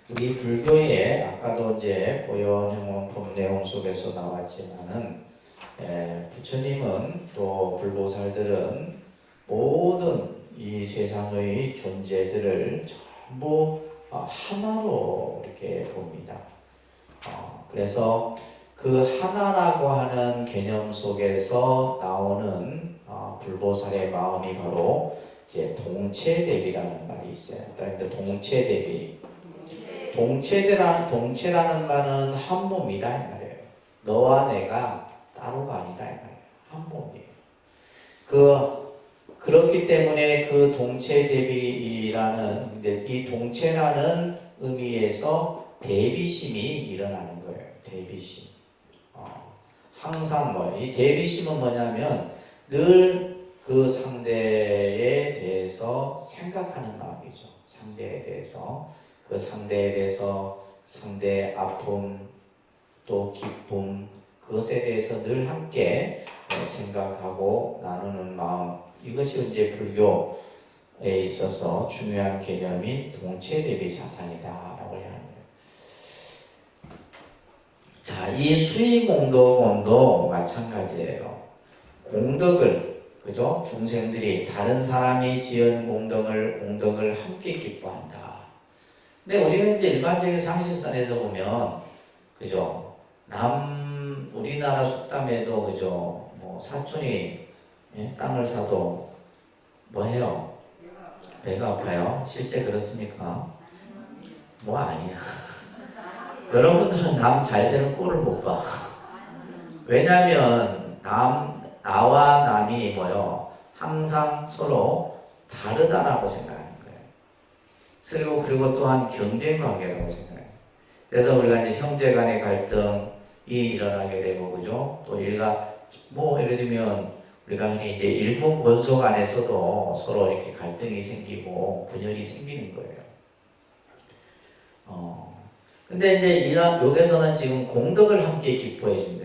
우리 불교에 아까도 이제 보현행원품 내용 속에서 나왔지만은 부처님은 또 불보살들은 모든 이 세상의 존재들을 전부 하나로 이렇게 봅니다. 그래서 그 하나라고 하는 개념 속에서 나오는 불보살의 마음이 바로 이제 동체대비라는 말이 있어요. 그러니까 동체대비. 동체라는 말은 한 몸이다 이 말이에요. 너와 내가 따로가 아니다 이 말이에요. 한 몸이에요. 그렇기 때문에 그 동체대비라는 이 동체라는 의미에서 대비심이 일어나는 거예요. 대비심. 항상 이 대비심은 뭐냐면 늘 그 상대에 대해서 생각하는 마음이죠. 상대에 대해서 그 상대에 대해서 상대의 아픔 또 기쁨 그것에 대해서 늘 함께 생각하고 나누는 마음 이것이 이제 불교에 있어서 중요한 개념인 동체대비 사상이다라고 하는 거예요. 자, 이 수의공덕원도 마찬가지예요. 공덕을 그죠? 중생들이 다른 사람이 지은 공덕을 함께 기뻐한다. 근데 우리는 이제 일반적인 상식선에서 보면 그죠? 우리나라 속담에도 그죠? 뭐 사촌이 땅을 사도 뭐 해요? 배가 아파요? 실제 그렇습니까? 뭐 아니야. 여러분들은 남 잘 되는 꼴을 못 봐. 왜냐하면 나와 남이 항상 서로 다르다라고 생각하는 거예요. 그리고 또한 경쟁 관계라고 생각해요. 그래서 우리가 이제 형제 간의 갈등이 일어나게 되고, 그죠? 또 예를 들면 우리가 흔히 이제 일본 권속 안에서도 서로 이렇게 갈등이 생기고 분열이 생기는 거예요. 근데 이제 여기서는 지금 공덕을 함께 기뻐해 준다.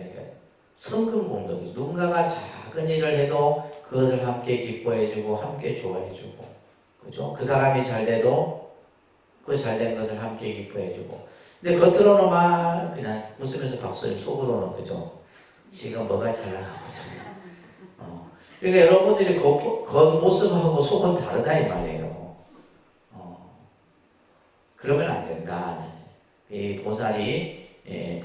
성금 공덕이죠. 누군가가 작은 일을 해도 그것을 함께 기뻐해 주고 함께 좋아해 주고 그죠? 그 사람이 잘 돼도 그 잘된 것을 함께 기뻐해 주고 근데 겉으로는 막 그냥 웃으면서 박수를 속으로는 그죠? 지금 뭐가 잘 나가고 그러니까 여러분들이 겉모습하고 속은 다르다 이 말이에요. 그러면 안 된다. 이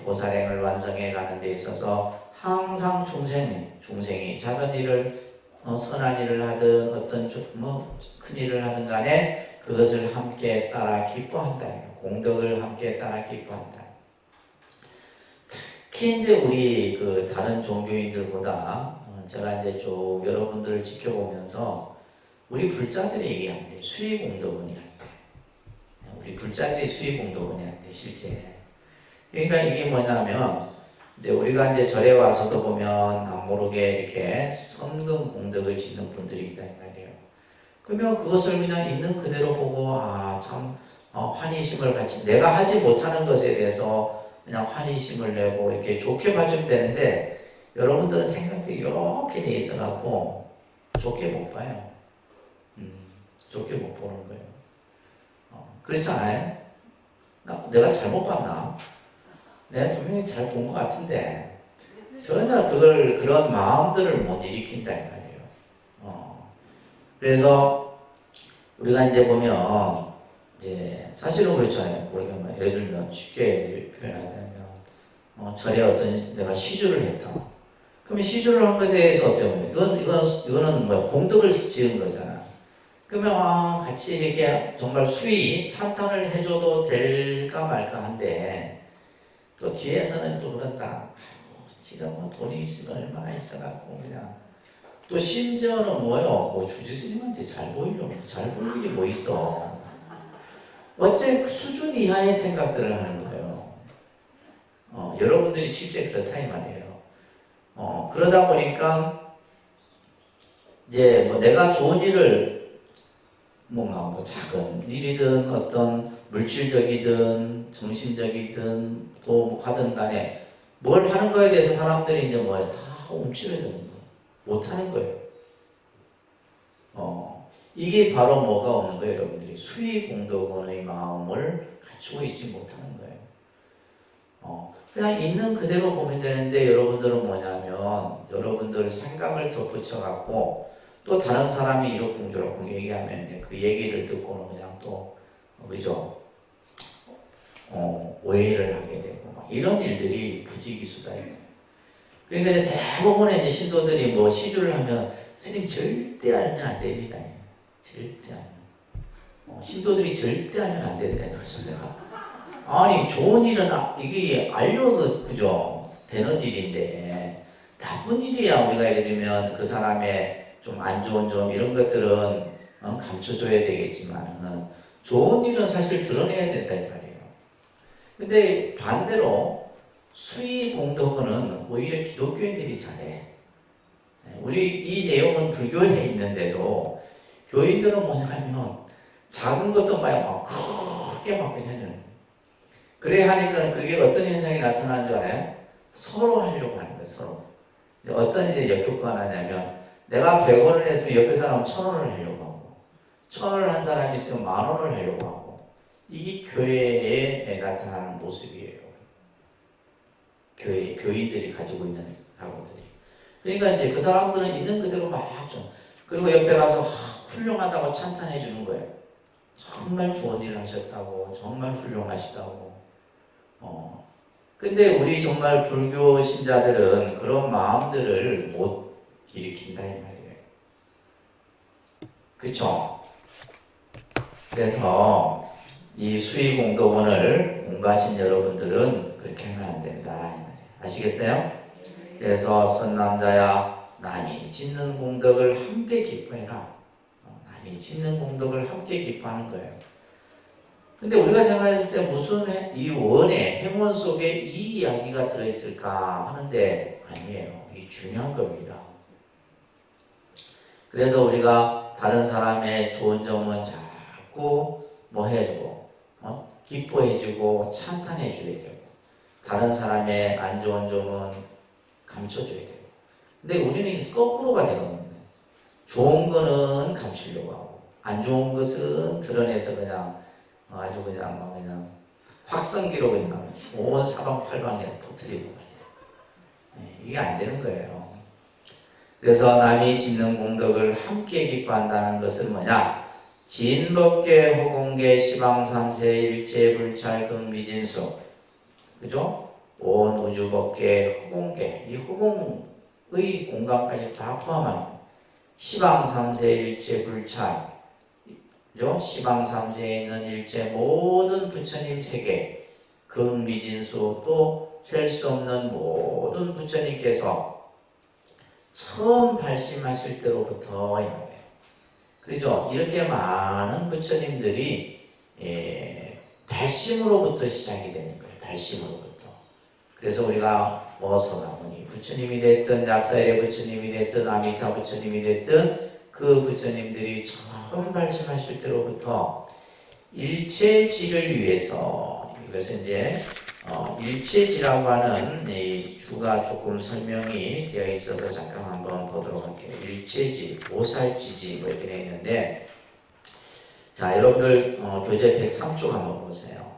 보살행을 완성해 가는 데 있어서 항상 중생이 작은 일을 선한 일을 하든 어떤 큰 일을 하든 간에 그것을 함께 따라 기뻐한다. 공덕을 함께 따라 기뻐한다. 특히 이제 우리 다른 종교인들보다 제가 이제 쭉 여러분들을 지켜보면서 우리 불자들이 얘기한대. 수의공덕원이 한대. 우리 불자들이 수의공덕원이 한대 실제. 그러니까 이게 뭐냐면 이제 우리가 이제 절에 와서도 보면 모르게 이렇게 성금 공덕을 짓는 분들이 있다 이 말이에요. 그러면 그것을 그냥 있는 그대로 보고 참 환희심을 같이 내가 하지 못하는 것에 대해서 그냥 환희심을 내고 이렇게 좋게 봐주면 되는데 여러분들은 생각들이 이렇게 돼 있어갖고 좋게 못 봐요. 좋게 못 보는 거예요. 그래서 내가 잘못 봤나? 내가 분명히 잘 본 것 같은데 전혀 그런 마음들을 못 일으킨다 이 말이에요. 그래서 우리가 이제 보면 이제 사실은 그렇잖아요. 우리가 예를 들면 쉽게 표현하자면 절에 어떤 내가 시주를 했다. 그러면 시주를 한 것에 대해서 어때요? 이거는 공덕을 지은 거잖아. 그러면 같이 이렇게 정말 수위 찬탄을 해줘도 될까 말까 한데 또 뒤에서는 또 그런다. 지가 돈이 있으면 얼마나 있어갖고 그냥 또 심지어는 주지스님한테 잘 보이려고 잘 보이는 게 뭐 있어. 어째 그 수준 이하의 생각들을 하는 거예요. 여러분들이 실제 그렇다 이 말이에요. 그러다 보니까 이제 내가 좋은 일을 작은 일이든 어떤 물질적이든 정신적이든 또 하든 간에 뭘 하는 거에 대해서 사람들이 이제 다 움츠러드는 거예요. 못하는 거예요. 이게 바로 뭐가 없는 거예요, 여러분들이? 수의공덕원의 마음을 갖추고 있지 못하는 거예요. 그냥 있는 그대로 보면 되는데 여러분들은 뭐냐면 여러분들 생각을 덧붙여갖고 또 다른 사람이 이러쿵저러쿵 얘기하면 그 얘기를 듣고는 그냥 또 그죠? 오해를 하게 되고 이런 일들이 부지기수다. 그러니까 이제 대부분의 이제 신도들이 뭐 시주를 하면 스님 절대 알면 안 됩니다. 절대 알면. 신도들이 절대 알면 안 된다. 그래서 내가 아니 좋은 일은 이게 알려도 그죠 되는 일인데 나쁜 일이야 우리가 예를 들면 그 사람의 좀 안 좋은 점 이런 것들은 감춰줘야 되겠지만 좋은 일은 사실 드러내야 된다 이 말이에요. 근데 반대로 수의 공덕은 오히려 기독교인들이 잘해. 우리 이 내용은 불교에 있는데도 교인들은 뭐냐면 작은 것도 막 크게 막 그냥 그래 하니까 그게 어떤 현상이 나타나는 줄 알아요? 서로 하려고 하는 거예요. 서로. 어떤 이제 역효과가 나냐면 내가 100원을 냈으면 옆에 사람은 1000원을 하려고 하고 1000원을 한 사람이 있으면 10,000원을 하려고 하고 이게 교회에 나타나는 모습이에요. 교인들이 가지고 있는 사람들이. 그러니까 이제 그 사람들은 있는 그대로 막 좀, 그리고 옆에 가서 훌륭하다고 찬탄해 주는 거예요. 정말 좋은 일을 하셨다고, 정말 훌륭하시다고. 근데 우리 정말 불교 신자들은 그런 마음들을 못 일으킨다 이 말이에요. 그쵸? 그래서 이 수의공덕원을 공부하신 여러분들은 그렇게 하면 안 된다 이 말이에요. 아시겠어요? 그래서 선남자야 남이 짓는 공덕을 함께 기뻐해라. 남이 짓는 공덕을 함께 기뻐하는 거예요. 근데 우리가 생각했을 때 무슨 이 원의 행원 속에 이 이야기가 들어있을까 하는데 아니에요. 이게 중요한 겁니다. 그래서 우리가 다른 사람의 좋은 점은 자꾸 뭐 해주고 기뻐해주고 찬탄해줘야 되고 다른 사람의 안 좋은 점은 감춰줘야 되고 근데 우리는 거꾸로가 되거든요. 좋은 거는 감추려고 하고 안 좋은 것은 드러내서 그냥 아주 그냥 확성기로 그냥 온 사방팔방에 터뜨리고 이게 안 되는 거예요. 그래서 남이 짓는 공덕을 함께 기뻐한다는 것은 뭐냐? 진법계, 허공계, 시방삼세, 일체불찰, 극미진수 그죠? 온 우주법계, 허공계 이 허공의 공간까지 다 포함하는 시방삼세, 일체불찰 그죠? 시방삼세에 있는 일체 모든 부처님 세계 극미진수 또 셀 수 없는 모든 부처님께서 처음 발심하실 때로부터 그렇죠? 이렇게 많은 부처님들이 발심으로부터 시작이 되는 거예요. 발심으로부터. 그래서 우리가 뭐 서가모니 부처님이 됐든 약사일의 부처님이 됐든 아미타 부처님이 됐든 그 부처님들이 처음 발심하실 때로부터 일체지를 위해서 이것은 이제 일체지라고 하는 이 주가 조금 설명이 되어 있어서 잠깐 한번 보도록 할게요. 일체지, 보살지지 뭐 이렇게 되어 있는데 자 여러분들 교재 103쪽 한번 보세요.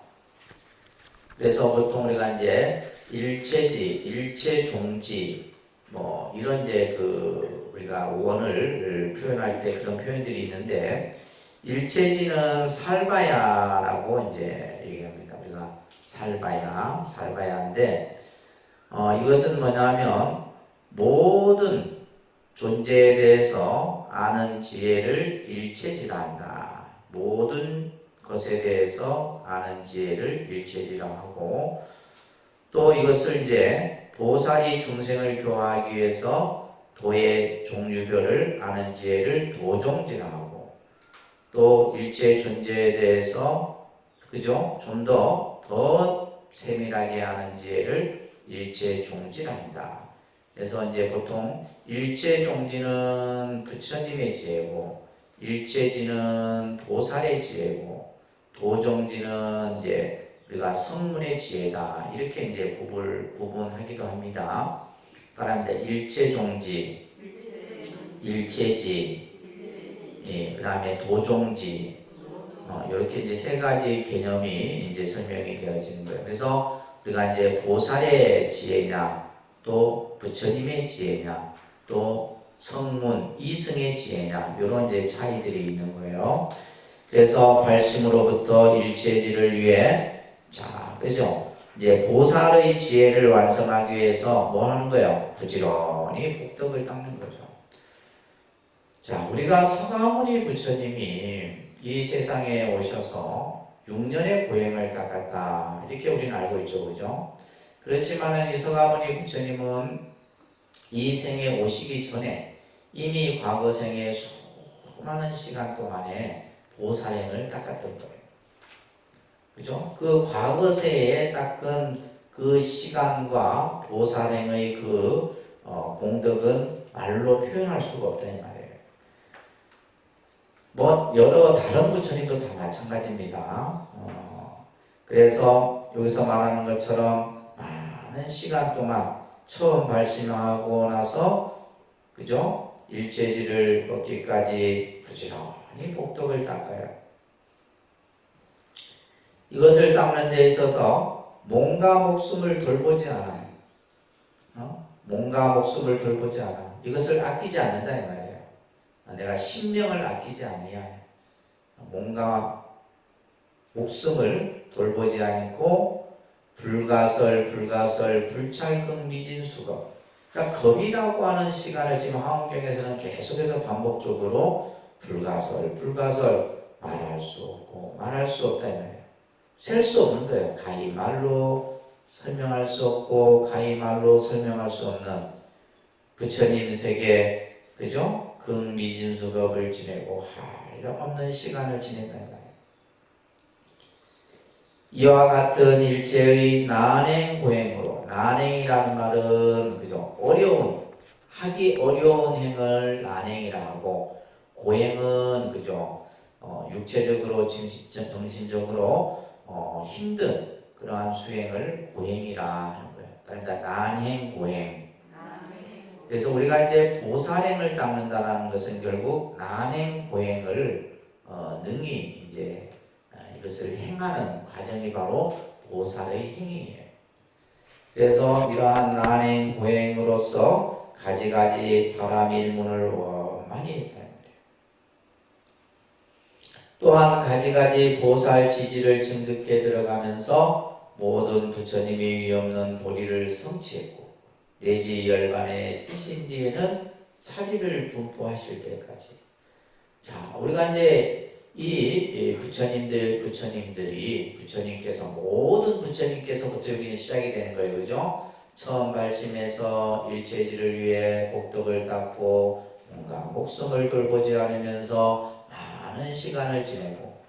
그래서 보통 우리가 이제 일체지, 일체종지 뭐 이런 이제 그 우리가 원을 표현할 때 그런 표현들이 있는데 일체지는 살바야라고 이제 얘기합니다. 우리가 살바야인데 이것은 뭐냐면 모든 존재에 대해서 아는 지혜를 일체지라 한다. 모든 것에 대해서 아는 지혜를 일체지라 하고 또 이것을 이제 보살이 중생을 교화하기 위해서 도의 종류별을 아는 지혜를 도종지라 하고 또 일체 존재에 대해서 그죠? 좀 더 세밀하게 아는 지혜를 일체 종지라 한다. 그래서 이제 보통 일체 종지는 부처님의 지혜고 일체지는 보살의 지혜고 도종지는 이제 우리가 성문의 지혜다. 이렇게 이제 구분하기도 합니다. 그다음에 일체종지, 일체지, 그다음에 도종지, 이렇게 이제 세 가지 개념이 이제 설명이 되어지는 거예요. 그래서 우리가 이제 보살의 지혜냐, 또 부처님의 지혜냐, 또 성문 이승의 지혜냐, 이런 이제 차이들이 있는 거예요. 그래서 발심으로부터 일체지를 위해 자, 그죠? 이제 보살의 지혜를 완성하기 위해서 뭐 하는 거예요? 부지런히 복덕을 닦는 거죠. 자, 우리가 서가모니 부처님이 이 세상에 오셔서 6년의 고행을 닦았다. 이렇게 우리는 알고 있죠. 그죠? 그렇지만 이 서가모니 부처님은 이 생에 오시기 전에 이미 과거 생에 수많은 시간 동안에 보살행을 닦았던 거예요. 그죠? 그 과거세에 닦은 그 시간과 보살행의 그 공덕은 말로 표현할 수가 없다 이 말이에요. 뭐 여러 다른 부처님도 다 마찬가지입니다. 그래서 여기서 말하는 것처럼 많은 시간 동안 처음 발심하고 나서 그죠? 일체지를 얻기까지 부지런히 복덕을 닦아요. 이것을 닦는 데 있어서 몸과 목숨을 돌보지 않아요. 몸과 목숨을 돌보지 않아. 이것을 아끼지 않는다 이 말이에요. 내가 신명을 아끼지 아니야. 몸과 목숨을 돌보지 않고 불가설, 불찰금, 미진수거. 그러니까 겁이라고 하는 시간을 지금 화엄경에서는 계속해서 반복적으로 불가설, 말할 수 없고 말할 수 없다 이 말이에요. 셀 수 없는 거예요. 가히 말로 설명할 수 없고 가히 말로 설명할 수 없는 부처님 세계, 그죠? 극미진수겁을 지내고 한없는 시간을 지낸다 이 말이에요. 이와 같은 일체의 난행고행으로, 난행이라는 말은 그죠? 하기 어려운 행을 난행이라 하고, 고행은 그죠? 육체적으로 정신적으로 힘든 그러한 수행을 고행이라 하는 거예요. 그러니까 난행고행. 그래서 우리가 이제 보살행을 닦는다는 것은 결국 난행고행을 능히 이제 이것을 행하는 과정이 바로 보살의 행위예요. 그래서 이러한 난행고행으로서 가지가지 바람일문을 많이 했다. 또한 가지가지 보살 지지를 증득해 들어가면서 모든 부처님이 위없는 도리를 성취했고 내지 열반에 쓰신 뒤에는 사리를 분포하실 때까지. 자, 우리가 이제 이 부처님께서 모든 부처님께서부터 여기 시작이 되는 거예요. 그죠? 처음 발심해서 일체지를 위해 복덕을 닦고 뭔가 목숨을 돌보지 않으면서 많은 시간을 지내고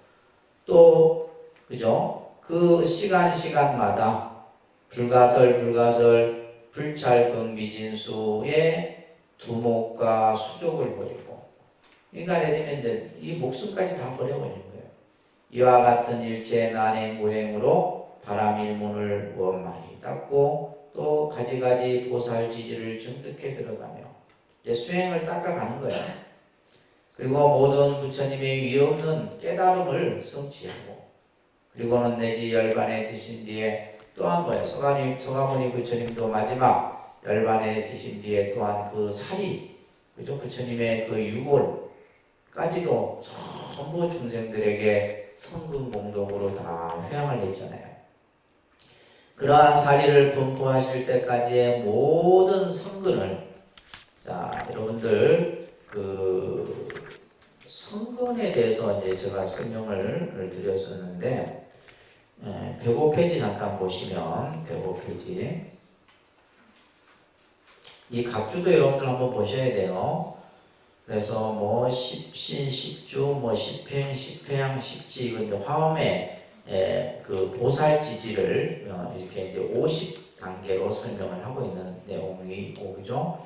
또 그죠? 그 시간마다 불가설 불찰극미진수의 두목과 수족을 버리고 그러니까 예를 들면 이제 이 목숨까지 다 버려버리는 거예요. 이와 같은 일체 난행고행으로 바람일문을 원만히 닦고 또 가지가지 보살지지를 증득해 들어가며 이제 수행을 닦아가는 거예요. 그리고 모든 부처님의 위없는 깨달음을 성취하고 그리고는 내지 열반에 드신 뒤에 또한 거예요. 서가모니 부처님도 마지막 열반에 드신 뒤에 또한 그 사리, 그죠? 부처님의 그 유골까지도 전부 중생들에게 성근공덕으로 다 회양을 했잖아요. 그러한 사리를 분포하실 때까지의 모든 성근을 자, 여러분들 그 성근에 대해서 이제 제가 설명을 드렸었는데 105페이지 잠깐 보시면 105페이지 이 각주도 여러분들 한번 보셔야 돼요. 그래서 뭐 십신, 십주, 뭐 십행, 십회양, 십지 이건 이제 화엄의 그 보살지지를 이렇게 이제 50단계로 설명을 하고 있는 내용이고 그죠?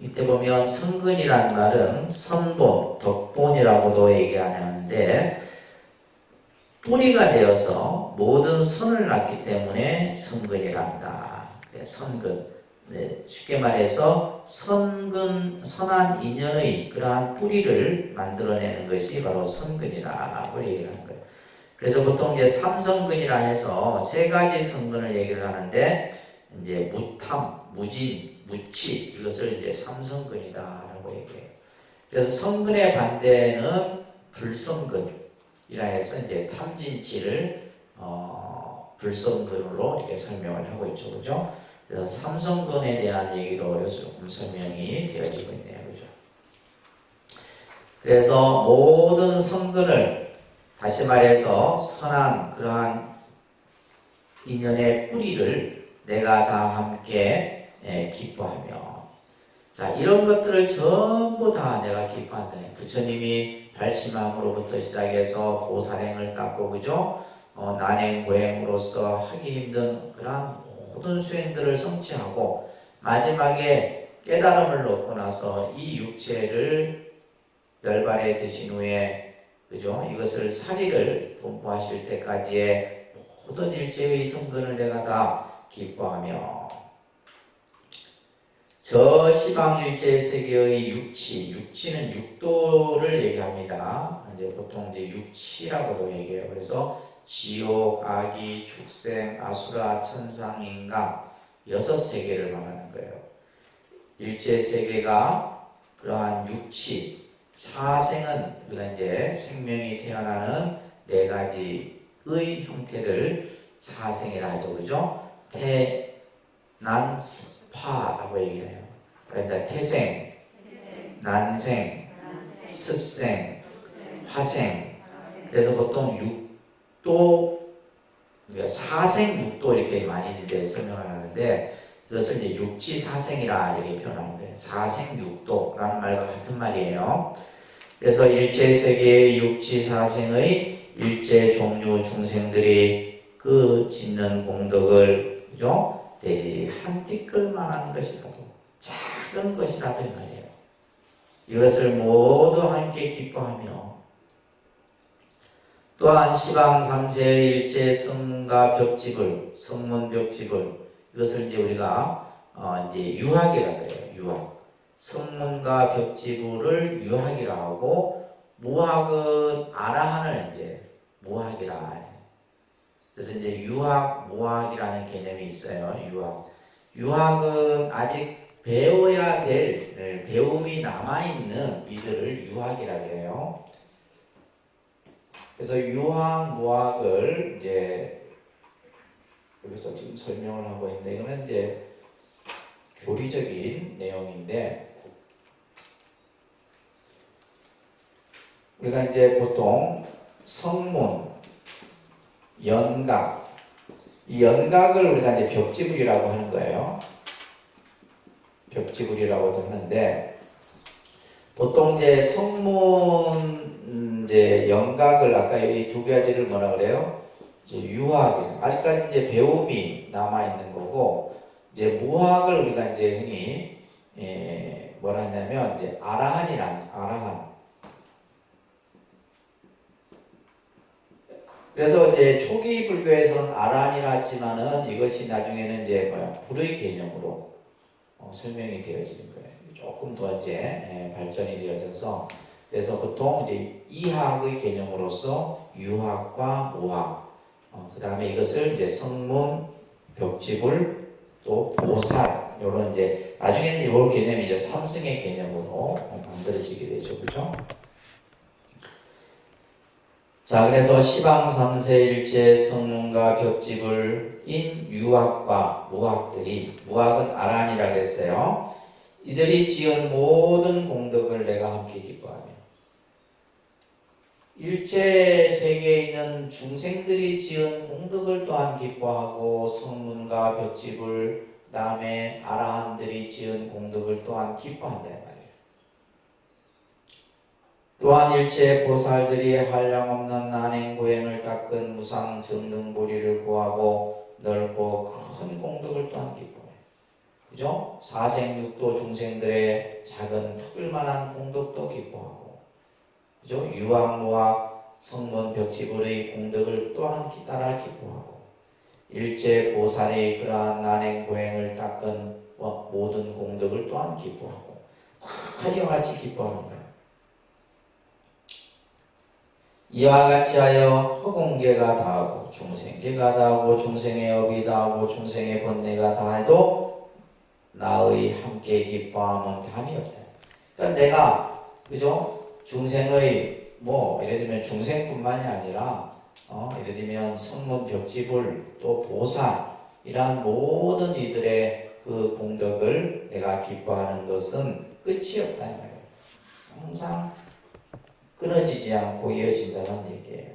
이때 보면 성근이라는 말은 선본, 덕본이라고도 얘기하는데 뿌리가 되어서 모든 선을 낳기 때문에 성근이란다. 선근. 쉽게 말해서 선한 인연의 그러한 뿌리를 만들어내는 것이 바로 선근이라고 얘기를 하는 거예요. 그래서 보통 이제 삼성근이라 해서 세 가지 성근을 얘기를 하는데 이제 무탐, 무진, 무치 이것을 이제 삼성근이다라고 얘기해요. 그래서 성근의 반대는 불성근이라 해서 이제 탐진치를 불성근으로 이렇게 설명을 하고 있죠. 그죠? 그래서 삼성근에 대한 얘기도 조금 설명이 되어지고 있네요. 그죠? 그래서 모든 성근을 다시 말해서 선한 그러한 인연의 뿌리를 내가 다 함께 기뻐하며 자 이런 것들을 전부 다 내가 기뻐한다. 부처님이 발심함으로부터 시작해서 보살행을 닦고 그죠? 난행고행으로서 하기 힘든 그러한 모든 수행들을 성취하고 마지막에 깨달음을 얻고 나서 이 육체를 열반에 드신 후에 그죠? 이것을 사리를 분포하실 때까지의 모든 일체의 성근을 내가 다 기뻐하며 저 시방일체 세계의 육치는 육도를 얘기합니다. 이제 보통 이제 육치라고도 얘기해요. 그래서 지옥, 악이, 축생, 아수라, 천상, 인간 6세계를 말하는 거예요. 일체 세계가 그러한 육치, 사생은 우리가 이제 생명이 태어나는 4가지의 형태를 사생이라 하죠. 그죠? 태난, 습파라고 얘기해요. 그러니까 태생, 난생, 습생, 화생. 그래서 보통 육도, 그러니까 사생, 육도 이렇게 많이 이제 설명을 하는데 그것을 이제 육지사생이라 이렇게 표현하는 거예요. 사생, 육도라는 말과 같은 말이에요. 그래서 일체 세계의 육지사생의 일체 종류 중생들이 그 짓는 공덕을 그죠? 되지 한 티끌만한 것이라도 작은 것이라도 이 말이에요. 이것을 모두 함께 기뻐하며 또한 시방 3세의 일체 성문과 벽집을 성문 벽집을 이것을 이제 우리가 이제 유학이라고 해요. 유학. 성문과 벽지부를 유학이라 하고 무학은 아라한을 이제 무학이라 해요. 그래서 이제 유학, 무학이라는 개념이 있어요. 유학은 아직 배워야 될 배움이 남아있는 이들을 유학이라 그래요. 그래서 유학, 무학을 이제 여기서 지금 설명을 하고 있는데 이거는 이제 교리적인 내용인데 우리가 이제 보통 성문, 연각, 이 연각을 우리가 이제 벽지불이라고 하는 거예요. 벽지불이라고도 하는데 보통 이제 성문 이제 연각을 아까 이 2가지를 뭐라 그래요? 이제 유학이 아직까지 이제 배움이 남아 있는 거고 이제 무학을 우리가 이제 흔히 뭐라 하냐면 이제 아라한. 그래서 이제 초기 불교에서는 아라한이라 했지만은 이것이 나중에는 이제 불의 개념으로 설명이 되어지는 거예요. 조금 더 이제 발전이 되어져서 그래서 보통 이제 이학의 개념으로서 유학과 무학, 그 다음에 이것을 이제 성문, 벽지불, 또 보살 이런 이제 나중에는 이런 개념이 이제 삼승의 개념으로 만들어지게 되죠, 그죠? 자, 그래서 시방 3세 일체 성문과 벽지불인 유학과 무학들이 무학은 아란이라 그랬어요. 이들이 지은 모든 공덕을 내가 함께 기뻐하며 일체 세계에 있는 중생들이 지은 공덕을 또한 기뻐하고 성문과 벽지불 다음에 아라한들이 지은 공덕을 또한 기뻐한다 말이에요. 또한 일체 보살들이 한량없는 난행고행을 닦은 무상 정등보리를 구하고 넓고 큰 공덕을 또한 기뻐해요. 그죠? 사생육도 중생들의 작은 턱을만한 공덕도 기뻐하고 그죠? 유학, 무학, 성문, 벽지불의 공덕을 또한 따라 기뻐하고 일체 보살이 그러한 난행고행을 닦은 모든 공덕을 또한 기뻐하고 다 이와 같이 기뻐하는 거예요. 이와 같이 하여 허공계가 다하고 중생계가 다하고 중생의 업이 다하고 중생의 번뇌가 다해도 나의 함께 기뻐함은 담이 없다. 그러니까 내가 그죠? 중생의 예를 들면 중생뿐만이 아니라 예를 들면 성문 벽지불 또 보살 이러한 모든 이들의 그 공덕을 내가 기뻐하는 것은 끝이 없다 이 말이에요. 항상 끊어지지 않고 이어진다는 얘기예요.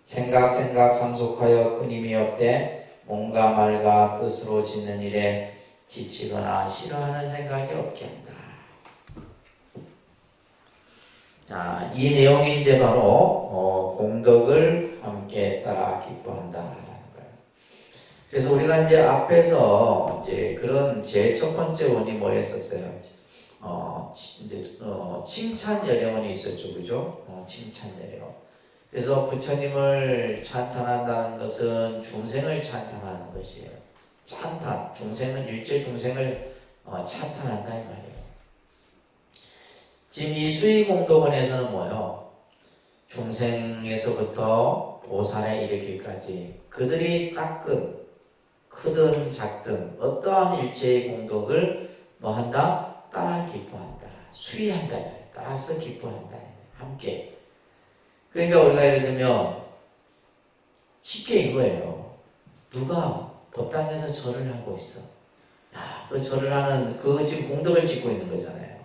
생각 상속하여 끊임이 없되 몸과 말과 뜻으로 짓는 일에 지치거나 싫어하는 생각이 없게 한다. 자, 이 내용이 이제 바로 공덕을 함께 따라 기뻐한다라는 거예요. 그래서 우리가 이제 앞에서 이제 그런 제 첫 번째 원이 뭐였었어요? 칭찬 여령원이 있었죠, 그죠? 칭찬 여령. 그래서 부처님을 찬탄한다는 것은 중생을 찬탄하는 것이에요. 찬탄, 중생은 일체 중생을 찬탄한다 이 말이에요. 지금 이 수의공덕원에서는 뭐요? 중생에서부터 보살에 이르기까지 그들이 닦은 크든 작든 어떠한 일체의 공덕을 뭐 한다? 따라 기뻐한다. 수의한다. 따라서 기뻐한다. 함께. 그러니까 우리가 예를 들면 쉽게 이거예요. 누가 법당에서 절을 하고 있어. 야, 그 절을 하는 그 지금 공덕을 짓고 있는 거잖아요.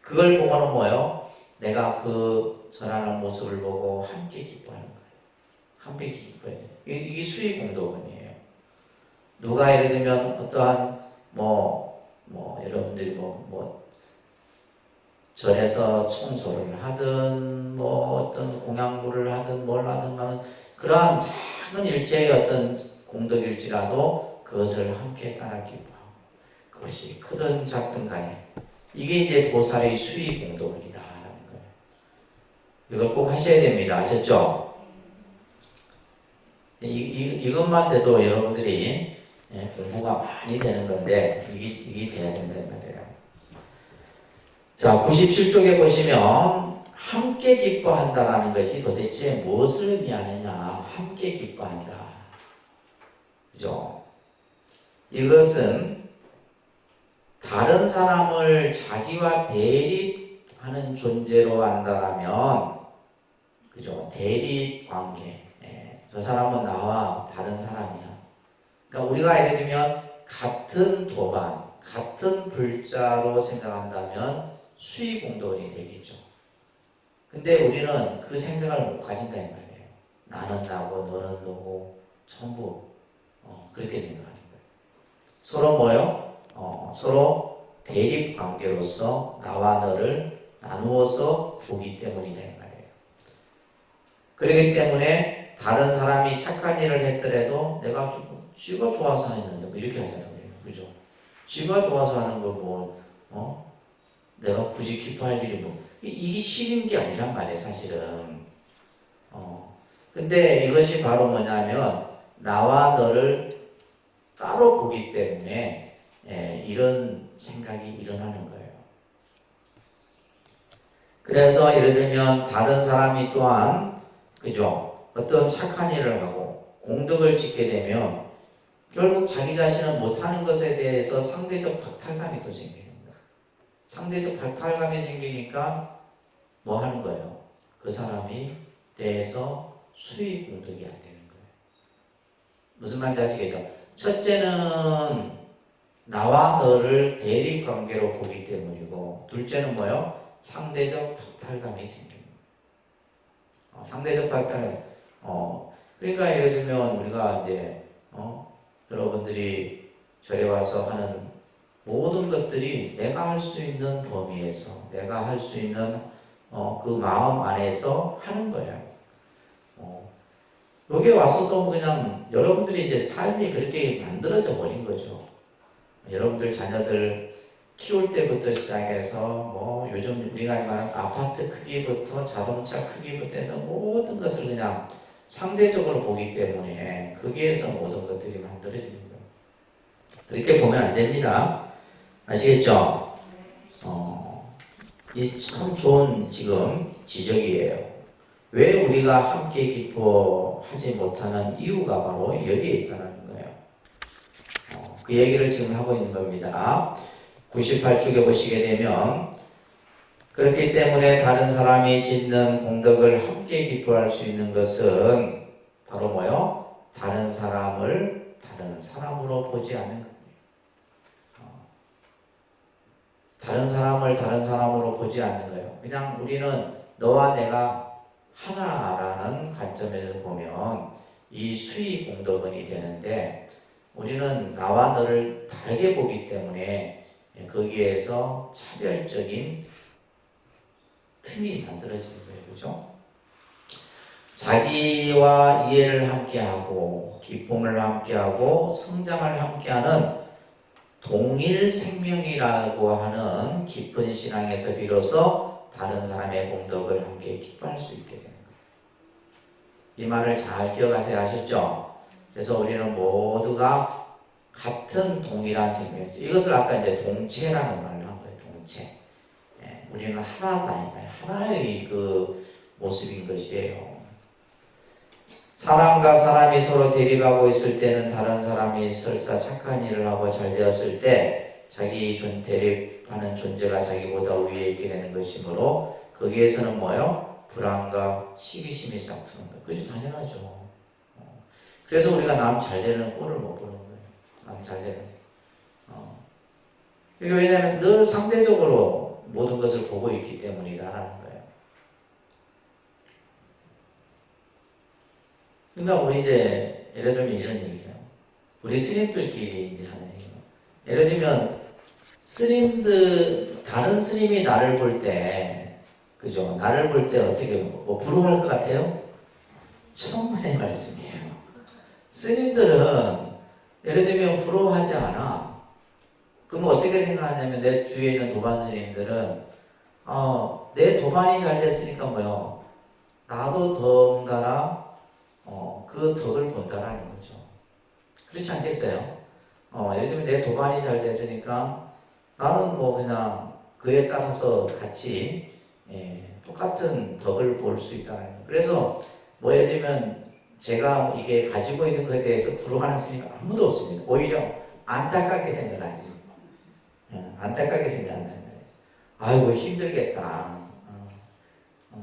그걸 보고는 뭐예요? 내가 그 절하는 모습을 보고 함께 기뻐하는 거예요. 함께 기뻐해요. 이게 수의 공덕원이에요. 누가 예를 들면 어떠한 여러분들이 절에서 청소를 하든 어떤 공양부를 하든 뭘 하든 하는 그러한 작은 일체의 어떤 공덕일지라도 그것을 함께 따라 기뻐하고 그것이 크든 작든 간에 이게 이제 보살의 수의 공덕원이다라는 거예요. 이걸 꼭 하셔야 됩니다. 아셨죠? 이것만 돼도 여러분들이 공부가 많이 되는 건데 이게 돼야 된다는 말이에요. 자, 97쪽에 보시면 함께 기뻐한다라는 것이 도대체 무엇을 의미하느냐? 함께 기뻐한다. 그죠? 이것은 다른 사람을 자기와 대립하는 존재로 한다라면, 그죠? 대립 관계. 저 사람은 나와 다른 사람이야. 그러니까 우리가 예를 들면 같은 도반, 같은 불자로 생각한다면 수의 공덕원이 되겠죠. 근데 우리는 그 생각을 못 가진다 이 말이에요. 나는 나고 너는 너고 전부 그렇게 생각하는 거예요. 서로 뭐요? 서로 대립 관계로서 나와 너를 나누어서 보기 때문이다 이 말이에요. 그렇기 때문에 다른 사람이 착한 일을 했더라도 내가 쥐가 좋아서 했는데 뭐 이렇게 하잖아요. 그죠? 쥐가 좋아서 하는 거 내가 굳이 기뻐할 일이 이게 싫은 게 아니란 말이에요, 사실은. 근데 이것이 바로 뭐냐면, 나와 너를 따로 보기 때문에, 이런 생각이 일어나는 거예요. 그래서 예를 들면, 다른 사람이 또한, 그죠? 어떤 착한 일을 하고, 공덕을 짓게 되면, 결국 자기 자신은 못하는 것에 대해서 상대적 박탈감이 또 생겨요. 상대적 박탈감이 생기니까 뭐 하는 거예요? 그 사람이 대해서 수의 공덕이 안 되는 거예요. 무슨 말인지 아시겠죠? 첫째는 나와 너를 대립 관계로 보기 때문이고, 둘째는 뭐예요? 상대적 박탈감이 생깁니다. 상대적 박탈감. 그러니까 예를 들면 우리가 이제 여러분들이 절에 와서 하는 모든 것들이 내가 할 수 있는 범위에서, 내가 할 수 있는 그 마음 안에서 하는 거예요. 여기 와서도 그냥 여러분들이 이제 삶이 그렇게 만들어져 버린 거죠. 여러분들 자녀들 키울 때부터 시작해서 요즘 우리가 말하는 아파트 크기부터 자동차 크기부터 해서 모든 것을 그냥 상대적으로 보기 때문에 거기에서 모든 것들이 만들어지는 거예요. 그렇게 보면 안 됩니다. 아시겠죠? 이 참 좋은 지금 지적이에요. 왜 우리가 함께 기뻐하지 못하는 이유가 바로 여기에 있다는 거예요. 그 얘기를 지금 하고 있는 겁니다. 98쪽에 보시게 되면 그렇기 때문에 다른 사람이 짓는 공덕을 함께 기뻐할 수 있는 것은 바로 뭐요? 다른 사람을 다른 사람으로 보지 않는 겁니다. 다른 사람을 다른 사람으로 보지 않는 거예요. 그냥 우리는 너와 내가 하나라는 관점에서 보면 이 수의 공덕원이 되는데, 우리는 나와 너를 다르게 보기 때문에 거기에서 차별적인 틈이 만들어지는 거예요. 그죠? 자기와 이해를 함께하고 기쁨을 함께하고 성장을 함께하는 동일 생명이라고 하는 깊은 신앙에서 비로소 다른 사람의 공덕을 함께 기뻐할 수 있게 되는 거예요. 이 말을 잘 기억하세요. 아셨죠? 그래서 우리는 모두가 같은 동일한 생명이죠. 이것을 아까 이제 동체라는 말을 한 거예요. 동체. 우리는 하나다. 하나의 그 모습인 것이에요. 사람과 사람이 서로 대립하고 있을 때는 다른 사람이 설사 착한 일을 하고 잘 되었을 때 자기 대립하는 존재가 자기보다 위에 있게 되는 것이므로 거기에서는 뭐요? 불안과 시기심이 싹트는 거예요. 그것이 당연하죠. 그래서 우리가 남 잘 되는 꼴을 못 보는 거예요. 남 잘 되는. 그게 왜냐하면 늘 상대적으로 모든 것을 보고 있기 때문이다라는 거예요. 그러니까 우리 이제 예를 들면 이런 얘기예요. 우리 스님들끼리 이제 하는 얘기예요. 예를 들면 다른 스님이 나를 볼 때, 그죠? 나를 볼 때 어떻게 뭐 부러워할 것 같아요? 천만의 말씀이에요. 스님들은 예를 들면 부러워하지 않아. 그럼 어떻게 생각하냐면 내 주위에 있는 도반 스님들은 내 도반이 잘 됐으니까 뭐요? 나도 더군다나 그 덕을 본다라는 거죠. 그렇지 않겠어요? 예를 들면 내 도반이 잘 됐으니까 나는 뭐 그냥 그에 따라서 같이 똑같은 덕을 볼 수 있다는 거예요. 그래서 뭐 예를 들면 제가 이게 가지고 있는 것에 대해서 부러워하는 스님은 아무도 없습니다. 오히려 안타깝게 생각하지. 안타깝게 생각한다는 거예요. 아이고 힘들겠다.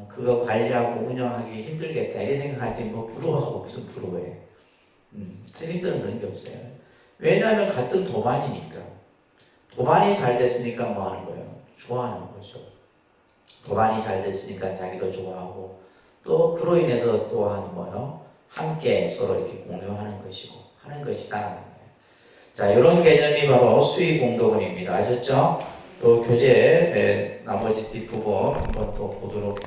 그거 관리하고 운영하기 힘들겠다 이렇게 생각하지 뭐 부러워하고 무슨 부러워해. 스님들은 그런 게 없어요. 왜냐하면 같은 도반이니까. 도반이 잘 됐으니까 뭐 하는 거예요? 좋아하는 거죠. 도반이 잘 됐으니까 자기도 좋아하고 또 그로 인해서 또한 뭐요? 함께 서로 이렇게 공유하는 것이고 하는 것이다라는 거예요. 자, 이런 개념이 바로 수의 공덕원입니다. 아셨죠? 또 교재 나머지 뒷부분 한번 더 보도록